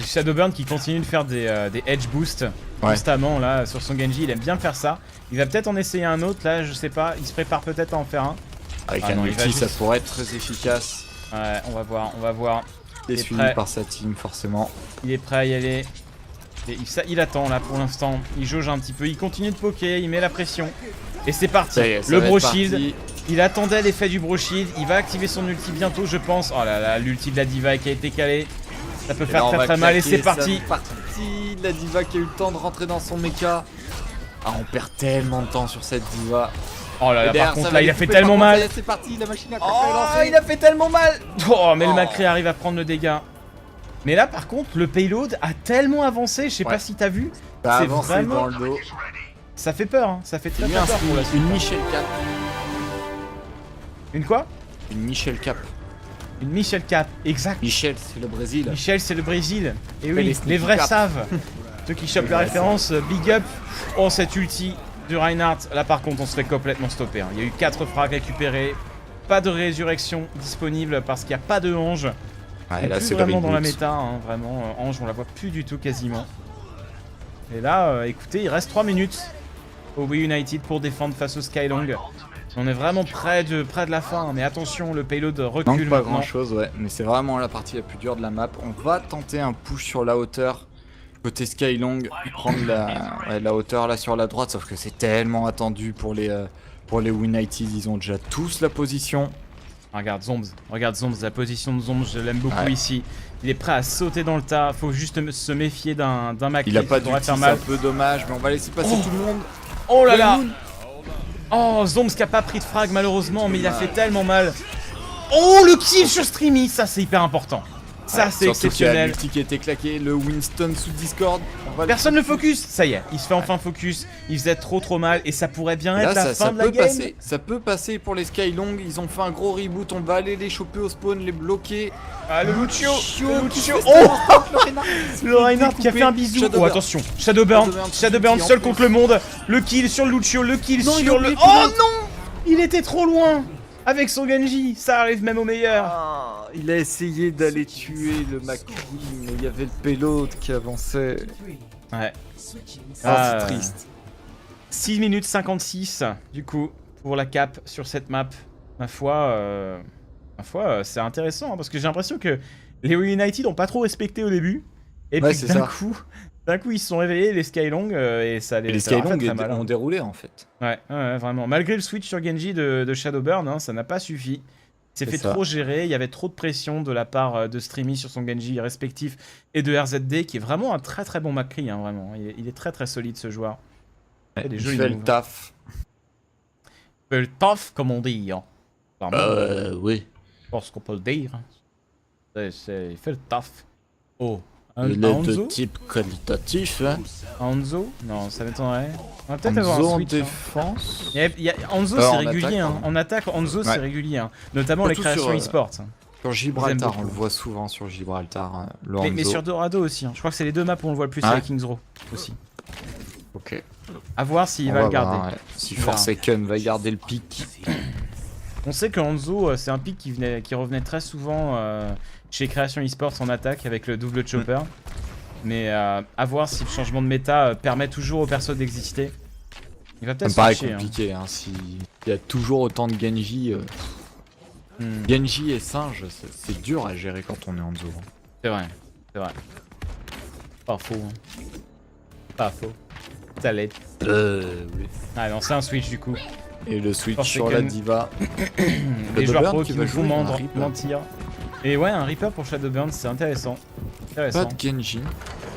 Shadowburn qui continue de faire des edge boosts constamment là sur son Genji, il aime bien faire ça. Il va peut-être en essayer un autre là, je sais pas, il se prépare peut-être à en faire un. Avec un ulti, ça pourrait être très efficace. Ouais, on va voir. Il est suivi par sa team forcément. Il est prêt à y aller. Et il attend là pour l'instant, il jauge un petit peu, il continue de poker, il met la pression. Et c'est parti, le bro shield. Il attendait l'effet du bro shield, il va activer son ulti bientôt je pense. Oh là là, l'ulti de la diva qui a été calé. Ça peut faire très mal et c'est parti. La diva qui a eu le temps de rentrer dans son mecha. Ah, on perd tellement de temps sur cette diva. Oh là là, par contre là il a fait tellement mal. C'est parti, la machine a Oh, il a fait tellement mal. Oh, mais le Macri arrive à prendre le dégât. Mais là par contre le payload a tellement avancé, je sais pas si t'as vu. C'est vraiment dans le dos. Ça fait peur, hein. Ça fait très peur pour la suite. Une Michel Cap. Une quoi? Une Michel Cap. Une Michel Cap, exact. Michel, c'est le Brésil. Michel, c'est le Brésil. Et oui, les vrais savent. Ceux qui chopent la référence, big up. Oh, cette ulti du Reinhardt. Là, par contre, on se fait complètement stopper. Hein. Il y a eu 4 frags récupérés. Pas de résurrection disponible parce qu'il n'y a pas de Ange. Ouais, là, c'est vraiment dans la méta. Hein, vraiment, Ange, on la voit plus du tout quasiment. Et là, écoutez, il reste 3 minutes au Wii United pour défendre face au Skylong. On est vraiment près de la fin, mais attention, le payload recule. Manque pas grand chose, ouais, mais c'est vraiment la partie la plus dure de la map. On va tenter un push sur la hauteur, côté Skylong, prendre la hauteur là sur la droite, sauf que c'est tellement attendu pour les United, ils ont déjà tous la position. Regarde Zombs, la position de Zombs, je l'aime beaucoup ici. Il est prêt à sauter dans le tas, faut juste se méfier d'un Macri. Il a pas d'ulti, c'est un peu dommage, mais on va laisser passer tout le monde. Oh là là. Oh, Zombs qui a pas pris de frag malheureusement, mais il a fait tellement mal. Oh, le kill sur Streamy, ça c'est hyper important. Ça c'est exceptionnel. L'ulti qui a été claqué, le Winston sous Discord. Personne ne focus. Ça y est, il se fait enfin focus. Il faisait trop mal et ça pourrait bien être la fin de la game. Ça peut passer pour les Skylong. Ils ont fait un gros reboot. On va aller les choper au spawn, les bloquer. Ah, le Lucio. Oh, le Reinhardt qui a fait un bisou. Oh, attention. Shadowburn seul contre le monde. Le kill sur le Lucio, le kill sur le... Oh non, il était trop loin. Avec son Genji, ça arrive même au meilleur. Ah, il a essayé d'aller tuer le Macri, mais il y avait le payload qui avançait. Ouais. Ah, c'est triste. 6 minutes 56, du coup, pour la cap sur cette map. Ma foi, c'est intéressant, hein, parce que j'ai l'impression que les United n'ont pas trop respecté au début. Et puis d'un coup, ils se sont réveillés, les Skylong, et ça les Skylong ont déroulé, en fait. Ouais, vraiment. Malgré le switch sur Genji de Shadowburn, hein, ça n'a pas suffi. Il s'est fait trop gérer, il y avait trop de pression de la part de Streamy sur son Genji respectif et de RZD, qui est vraiment un très bon Macri, hein, vraiment. Il est très solide, ce joueur. Il fait le taf. Il fait le taf, comme on dit. Hein. Oui. Je pense qu'on peut le dire. Il fait le taf. Oh. Il est de type qualitatif. Hein. Hanzo? Non, ça m'étonnerait. On va peut-être avoir un switch. En défense. Hanzo, c'est régulier. Hein. En attaque, Hanzo, c'est régulier. Hein. Notamment les créations e-sport. Sur Gibraltar, on le voit souvent sur Gibraltar. Le Hanzo. Mais sur Dorado aussi. Hein. Je crois que c'est les deux maps où on le voit le plus avec Kings Row aussi. Ok. A voir s'il va le garder. Si Forsaken va garder le pic. On sait que Hanzo, c'est un pic qui revenait très souvent chez Création eSports en attaque avec le double chopper. Mais à voir si le changement de méta permet toujours aux persos d'exister. Il va peut-être ça me paraît compliqué, hein. S'il y a toujours autant de Genji. Genji et Singe, c'est dur à gérer quand on est Hanzo. C'est vrai. Pas faux. Hein. Pas faux. Ça l'aide. Oui. Ah non, c'est un switch du coup. Et le switch sur la diva. Les joueurs pro qui veulent mentir. Et ouais, un Reaper pour Shadowburn, c'est intéressant. Pas de Genji.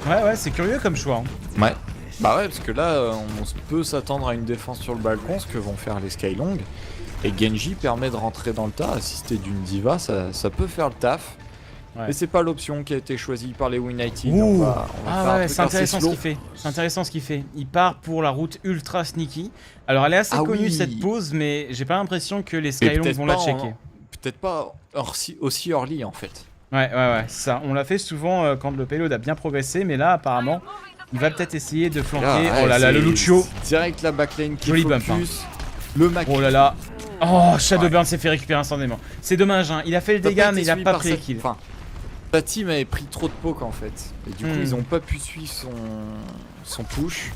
Ouais, c'est curieux comme choix. Hein. Ouais. Bah ouais, parce que là, on peut s'attendre à une défense sur le balcon, ce que vont faire les Skylong. Et Genji permet de rentrer dans le tas, assister d'une diva, ça peut faire le taf. Ouais. Mais c'est pas l'option qui a été choisie par les United. C'est intéressant ce qu'il fait. C'est intéressant ce qu'il fait. Il part pour la route ultra sneaky. Alors elle est assez connue cette pause, mais j'ai pas l'impression que les Skylong vont la checker. Peut-être pas aussi early en fait. Ouais, ça. On l'a fait souvent quand le payload a bien progressé, mais là apparemment, il va peut-être essayer de flanquer. Oh là là, le Lucio. Direct la backline qui joli focus. Bump, hein. Le Mac. Oh là là. Oh, Shadowburn s'est fait récupérer instantanément. C'est dommage, hein. Il a fait le dégât, mais il a pas pris le kill. Sa team avait pris trop de poke en fait. Et du coup, ils ont pas pu suivre son push.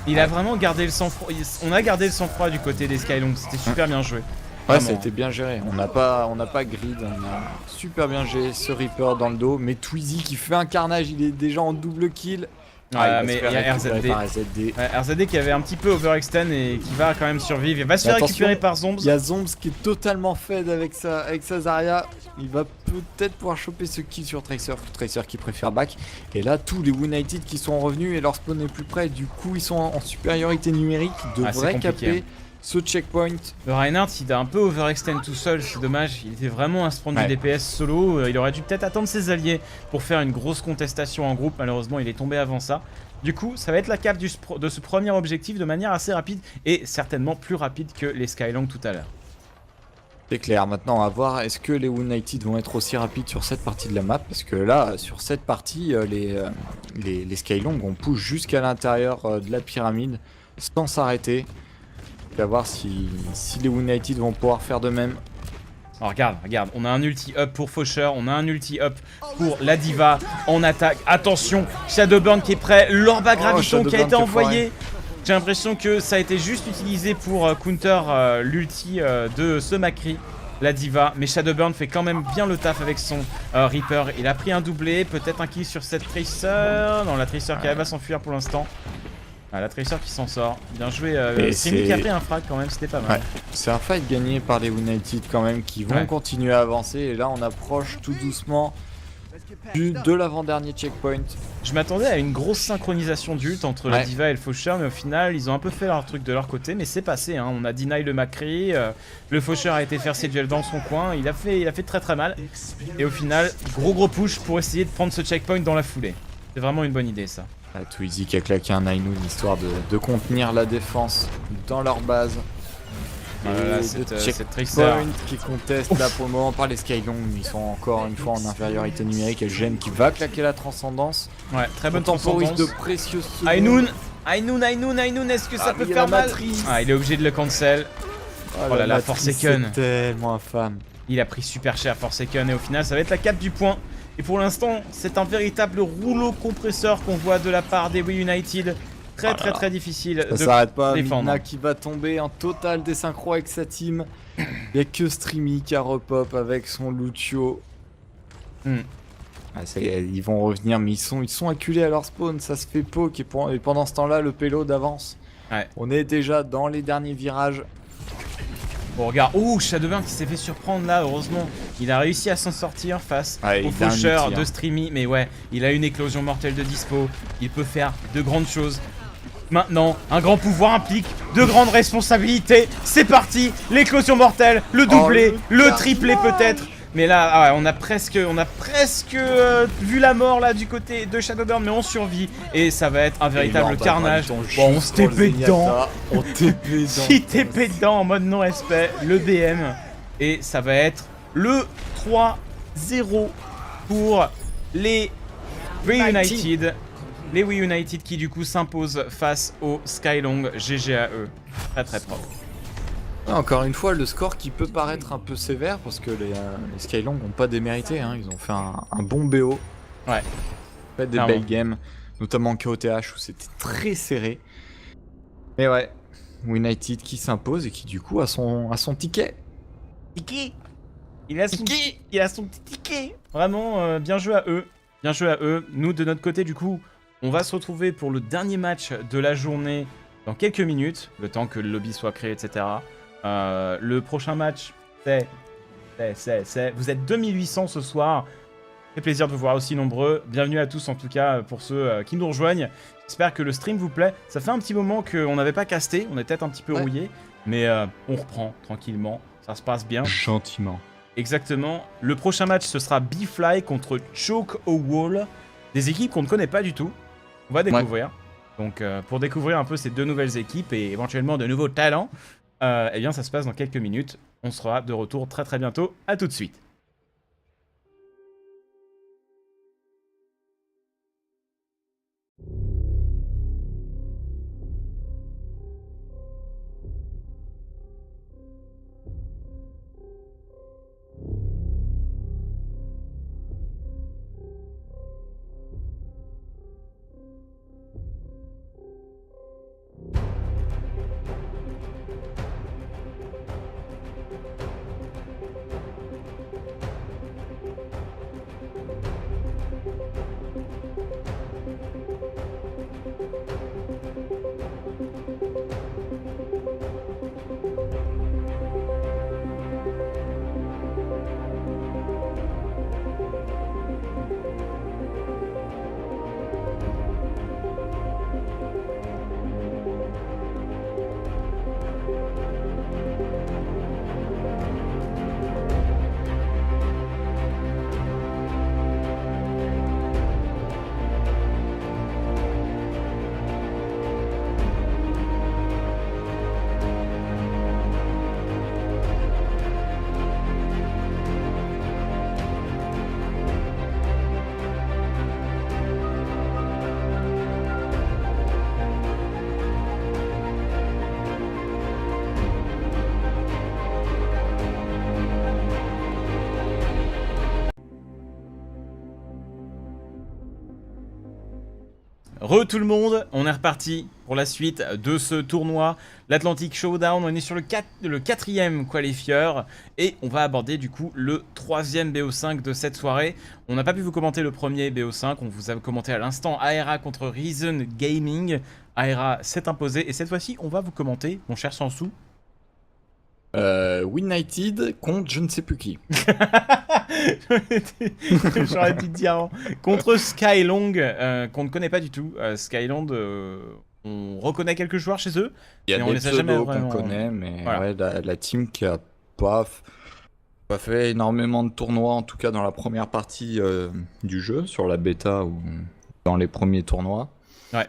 Il a vraiment gardé le sang-froid. On a gardé le sang-froid du côté des Skylong. C'était super bien joué. Ouais, Vraiment. ça a été bien géré. On n'a pas grid, on a super bien géré ce Reaper dans le dos. Mais Twizy qui fait un carnage, il est déjà en double kill. Mais il y a RZD. Ouais, RZD qui avait un petit peu overextend et qui va quand même survivre. Il va se faire récupérer par Zombs. Il y a Zombs qui est totalement fed avec sa Zarya. Il va peut-être pouvoir choper ce kill sur Tracer. Tracer qui préfère back. Et là, tous les United qui sont revenus et leur spawn est plus près. Du coup, ils sont en supériorité numérique. Ils devraient caper ce checkpoint. Le Reinhardt, il a un peu overextend tout seul, c'est dommage. Il était vraiment à se prendre du DPS solo. Il aurait dû peut-être attendre ses alliés pour faire une grosse contestation en groupe. Malheureusement, il est tombé avant ça. Du coup, ça va être la cap de ce premier objectif de manière assez rapide et certainement plus rapide que les Skylong tout à l'heure. C'est clair, maintenant à voir, est-ce que les United vont être aussi rapides sur cette partie de la map? Parce que là, sur cette partie, les Skylong, on pousse jusqu'à l'intérieur de la pyramide sans s'arrêter. On va voir si les United vont pouvoir faire de même. Alors regarde, on a un ulti up pour Faucheur, on a un ulti up pour la Diva en attaque. Attention, Shadowburn qui est prêt, l'orbe à graviton qui a été envoyé. J'ai l'impression que ça a été juste utilisé pour counter l'ulti de ce Macri, la Diva. Mais Shadowburn fait quand même bien le taf avec son Reaper. Il a pris un doublé, peut-être un kill sur cette Tracer. Non, la Tracer qui arrive à s'enfuir pour l'instant. Ah, la Tracer qui s'en sort. Bien joué. Simi qui a pris un frag quand même, c'était pas mal. Ouais. C'est un fight gagné par les United quand même qui vont continuer à avancer. Et là, on approche tout doucement de l'avant-dernier checkpoint. Je m'attendais à une grosse synchronisation d'ult entre la Diva et le Faucheur, mais au final, ils ont un peu fait leur truc de leur côté. Mais c'est passé, hein. On a deny le Macri. Le Faucheur a été faire ses duels dans son coin. Il a fait très très mal. Et au final, gros push pour essayer de prendre ce checkpoint dans la foulée. C'est vraiment une bonne idée, ça. Twizy qui a claqué un Ainoun histoire de contenir la défense dans leur base. Voilà, cette Tracer qui conteste là pour le moment par les Skylong. Ils sont encore une fois en infériorité numérique. Et Gen qui va claquer la transcendance. Ouais, très bonne temporise de précieux secondes. Ainoun, est-ce que ça peut faire mal? Ah, il est obligé de le cancel. Oh là là, Forsaken. C'est tellement infâme. Il a pris super cher Forsaken et au final ça va être la cape du point. Et pour l'instant, c'est un véritable rouleau compresseur qu'on voit de la part des We United. Très difficile ça de s'arrête pas, défendre. Midna qui va tomber en total désynchro avec sa team. Il n'y a que Streamy qui a repop avec son Lucio. Ça y est, ils vont revenir, mais ils sont acculés à leur spawn, ça se fait poke. Et pendant ce temps-là, le payload avance. On est déjà dans les derniers virages. Bon, regarde, Shadowburn qui s'est fait surprendre là, heureusement. Il a réussi à s'en sortir face au Faucheur de Streamy. Mais ouais, il a une éclosion mortelle de dispo. Il peut faire de grandes choses. Maintenant, un grand pouvoir implique de grandes responsabilités. C'est parti, l'éclosion mortelle, le doublé, le triplé peut-être. Mais là, on a presque vu la mort là du côté de Shadowburn, mais on survit et ça va être un véritable carnage. Bon, on se TP dedans. Il TP dedans en mode non respect, le BM. Et ça va être le 3-0 pour les Reunited. Les We United qui du coup s'imposent face aux Skylong. GG à eux. Très propre. Encore une fois, le score qui peut paraître un peu sévère parce que les Skylong n'ont pas démérité, hein. Ils ont fait un bon BO. Ouais. Fait des belles games, notamment KOTH où c'était très serré. Mais ouais, United qui s'impose et qui du coup a son ticket. Ticket. Il a son petit ticket. Vraiment, bien joué à eux. Bien joué à eux. Nous, de notre côté, du coup, on va se retrouver pour le dernier match de la journée dans quelques minutes, le temps que le lobby soit créé, etc. Le prochain match, vous êtes 2800 ce soir. C'est plaisir de vous voir aussi nombreux. Bienvenue à tous en tout cas pour ceux qui nous rejoignent. J'espère que le stream vous plaît. Ça fait un petit moment qu'on n'avait pas casté, on est peut-être un petit peu rouillé, mais on reprend tranquillement. Ça se passe bien. Gentiment. Exactement. Le prochain match, ce sera B-Fly contre Choke au Wall. Des équipes qu'on ne connaît pas du tout. On va découvrir. Donc pour découvrir un peu ces deux nouvelles équipes et éventuellement de nouveaux talents, eh bien ça se passe dans quelques minutes. On sera de retour très bientôt. À tout de suite. Tout le monde, on est reparti pour la suite de ce tournoi, l'Atlantic Showdown. On est sur le 4e qualifieur et on va aborder du coup le 3e BO5 de cette soirée. On n'a pas pu vous commenter le premier BO5, on vous a commenté à l'instant Aera contre Reason Gaming. Aera s'est imposé et cette fois-ci on va vous commenter, mon cher Sansou. United contre je ne sais plus qui. J'aurais dû te dire contre Skylong, qu'on ne connaît pas du tout. Skylong, on reconnaît quelques joueurs chez eux. Il y a mais des on les a jamais pseudos vraiment... qu'on connaît, mais voilà. ouais, la team qui a pas fait énormément de tournois, en tout cas dans la première partie du jeu, sur la bêta ou dans les premiers tournois. Ouais.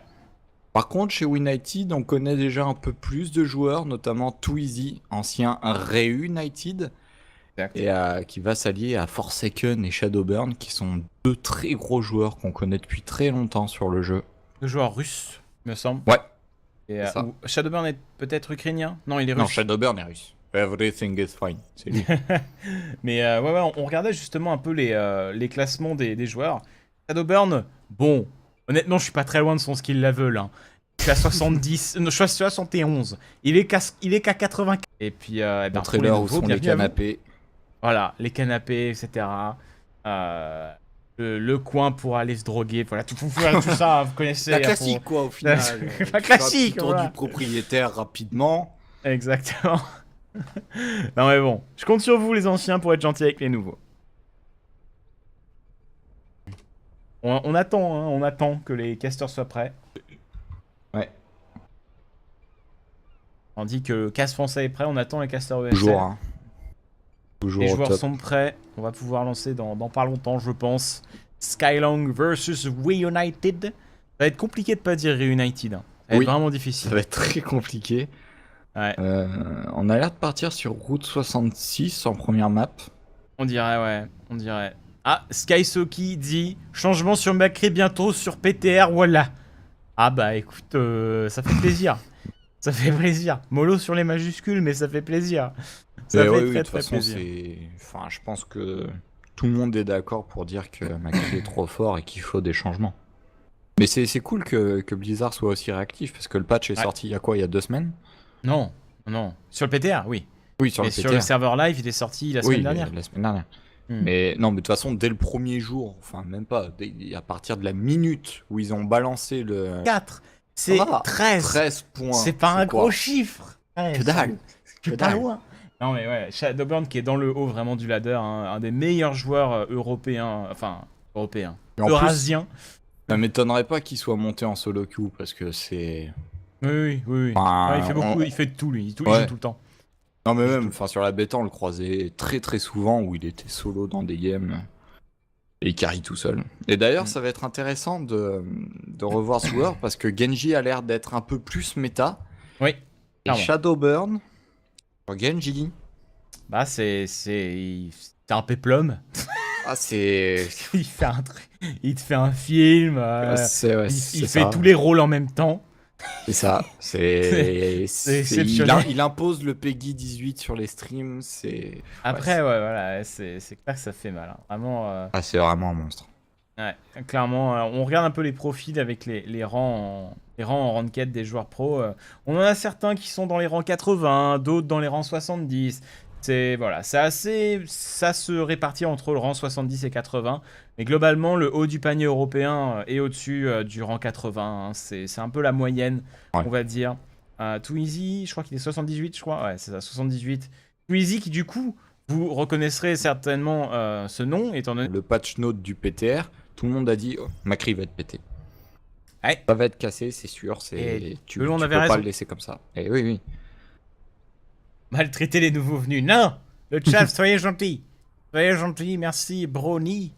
Par contre, chez United, on connaît déjà un peu plus de joueurs, notamment Twizy, ancien Reunited, et qui va s'allier à Forsaken et Shadowburn, qui sont deux très gros joueurs qu'on connaît depuis très longtemps sur le jeu. Deux joueurs russes, me semble. Ouais. Et, Shadowburn est peut-être ukrainien? Non, il est russe. Non, Shadowburn est russe. Everything is fine, c'est lui. Mais ouais, on regardait justement un peu les classements des joueurs. Shadowburn, bon, honnêtement, je suis pas très loin de son skill level. Hein. Je suis à 70, non, je suis à 71. Il est qu'à 80. Et puis, le trailer où sont les canapés. Voilà, les canapés, etc. Le coin pour aller se droguer, voilà, tout ça, vous connaissez. La classique, quoi, au final. La classique, tour du propriétaire rapidement. Exactement. Non mais bon, je compte sur vous les anciens pour être gentils avec les nouveaux. On attend, hein, on attend que les casters soient prêts. Ouais. On dit que le cast français est prêt, on attend les casters ESL. Toujours, hein. Toujours les joueurs top. sont prêts, on va pouvoir lancer dans pas longtemps, je pense. Skylong versus Reunited. Ça va être compliqué de pas dire Reunited. Hein. Ça va être vraiment difficile. Ça va être très compliqué. Ouais. On a l'air de partir sur Route 66 en première map. On dirait, ouais, on dirait. Ah, Skysoki dit changement sur Macri bientôt sur PTR, voilà. Ah bah écoute, ça fait plaisir. Ça fait plaisir. Mollo sur les majuscules, mais ça fait plaisir. Ça fait très plaisir. Enfin, je pense que tout le monde est d'accord pour dire que Macri est trop fort et qu'il faut des changements. Mais c'est cool que Blizzard soit aussi réactif parce que le patch est sorti il y a quoi, il y a 2 semaines? Non. Sur le PTR, oui. Oui, sur le PTR. PTR. Sur le serveur live, il est sorti la semaine dernière. La semaine dernière. Mais non, mais de toute façon, dès le premier jour, enfin même pas, à partir de la minute où ils ont balancé le... 4, c'est 13. 13 points. C'est pas un gros chiffre. Ouais, que dalle. C'est pas loin. Non mais ouais, Shadowburn qui est dans le haut vraiment du ladder, hein, un des meilleurs joueurs européens, eurasiens. Ça m'étonnerait pas qu'il soit monté en solo queue parce que c'est... Oui. Enfin, il fait beaucoup, il fait de tout lui, il joue tout le temps. Non mais même, sur la bêta on le croisait très souvent où il était solo dans des games et il carry tout seul. Et d'ailleurs ça va être intéressant de revoir ce joueur parce que Genji a l'air d'être un peu plus méta. Oui. Et Shadowburn, Genji... Bah c'est un péplum. Ah c'est... il te fait un film, il fait tous les rôles en même temps. C'est ça, c'est exceptionnel. Il impose le Peggy 18 sur les streams, c'est... Après, voilà, c'est clair que ça fait mal, hein. Vraiment... Ah, c'est vraiment un monstre. Ouais, clairement, on regarde un peu les profils avec les rangs en ranked des joueurs pro. On en a certains qui sont dans les rangs 80, d'autres dans les rangs 70. Voilà, ça se répartit entre le rang 70 et 80. Mais globalement, le haut du panier européen est au-dessus du rang 80. Hein. C'est un peu la moyenne, on va dire. Twizy, je crois qu'il est 78, je crois. Ouais, c'est ça, 78. Twizy qui, du coup, vous reconnaîtrez certainement ce nom, étant donné... Le patch note du PTR, tout le monde a dit Macri va être pété. Ouais. Ça va être cassé, c'est sûr. Tu peux pas le laisser comme ça. Et oui. Maltraiter les nouveaux venus. Non, le chat, soyez gentil. Soyez gentil, merci Bronid,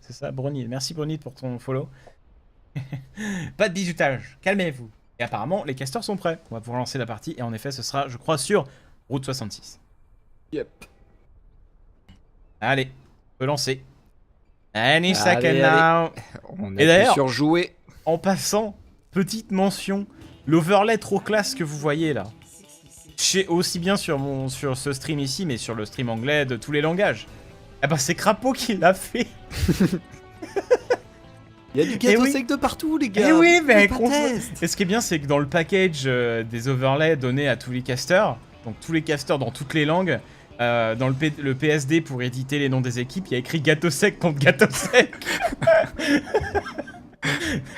c'est ça, Bronid. Merci Bronid pour ton follow. Pas de bisoutage, calmez-vous. Et apparemment, les casters sont prêts. On va pouvoir lancer la partie et en effet, ce sera, je crois, sur Route 66. Yep. Allez, on peut lancer. Any second now. On est d'ailleurs surjoué. En passant, petite mention, l'overlay trop classe que vous voyez là. Aussi bien sur ce stream ici, mais sur le stream anglais de tous les langages. Ah bah c'est Crapaud qui l'a fait. Il y a du gâteau oui. sec de partout, les gars. Eh oui, mais Pas test. et ce qui est bien, c'est que dans le package des overlays donnés à tous les casters, donc tous les casters dans toutes les langues, dans le PSD pour éditer les noms des équipes, il y a écrit gâteau sec contre gâteau sec.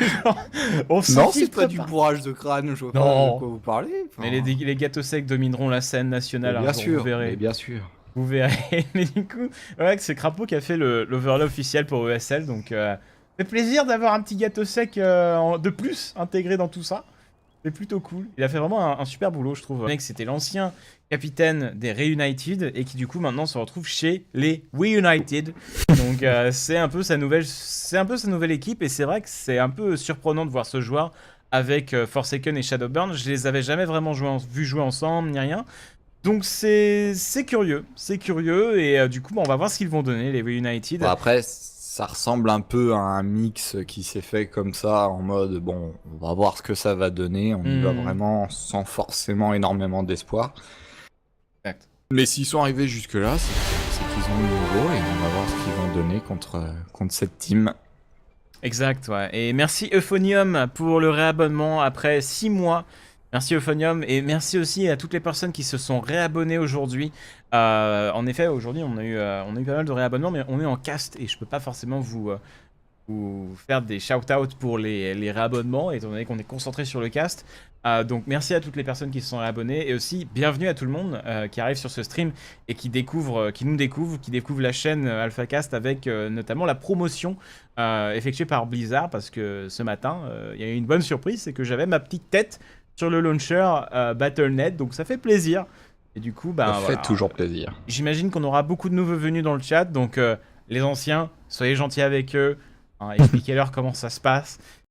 Genre, on s'en Non, c'est filtre pas du bourrage de crâne, je vois pas Non. de quoi vous parlez. Enfin, Mais les gâteaux secs domineront la scène nationale, mais un bien jour, sûr, vous verrez. mais bien sûr. Vous verrez. Mais du coup, ouais, c'est Crapaud qui a fait l'overlay officiel pour ESL, donc ça fait plaisir d'avoir un petit gâteau sec de plus intégré dans tout ça. C'est plutôt cool. Il a fait vraiment un super boulot, je trouve. Le mec, c'était l'ancien capitaine des Reunited et qui du coup maintenant se retrouve chez les We United. Donc c'est un peu sa nouvelle équipe et c'est vrai que c'est un peu surprenant de voir ce joueur avec Forsaken et Shadowburn. Je les avais jamais vraiment vu jouer ensemble ni rien. Donc c'est curieux et du coup on va voir ce qu'ils vont donner les We United. Bon, après, ça ressemble un peu à un mix qui s'est fait comme ça, en mode, bon, on va voir ce que ça va donner, on y va vraiment sans forcément énormément d'espoir. Exact. Mais s'ils sont arrivés jusque-là, c'est qu'ils ont le niveau et on va voir ce qu'ils vont donner contre cette team. Exact, ouais. Et merci Euphonium pour le réabonnement après 6 mois. Merci Euphonium et merci aussi à toutes les personnes qui se sont réabonnées aujourd'hui. En effet, aujourd'hui, on a eu pas mal de réabonnements, mais on est en cast et je peux pas forcément vous faire des shout-outs pour les réabonnements, étant donné qu'on est concentré sur le cast. Donc merci à toutes les personnes qui se sont réabonnées et aussi bienvenue à tout le monde qui arrive sur ce stream et qui découvre la chaîne AlphaCast avec notamment la promotion effectuée par Blizzard, parce que ce matin, il y a eu une bonne surprise, c'est que j'avais ma petite tête sur le launcher Battle.net, donc ça fait plaisir. Et du coup, Ça voilà. fait toujours plaisir. J'imagine qu'on aura beaucoup de nouveaux venus dans le chat, donc les anciens, soyez gentils avec eux, hein, expliquez-leur comment ça se passe.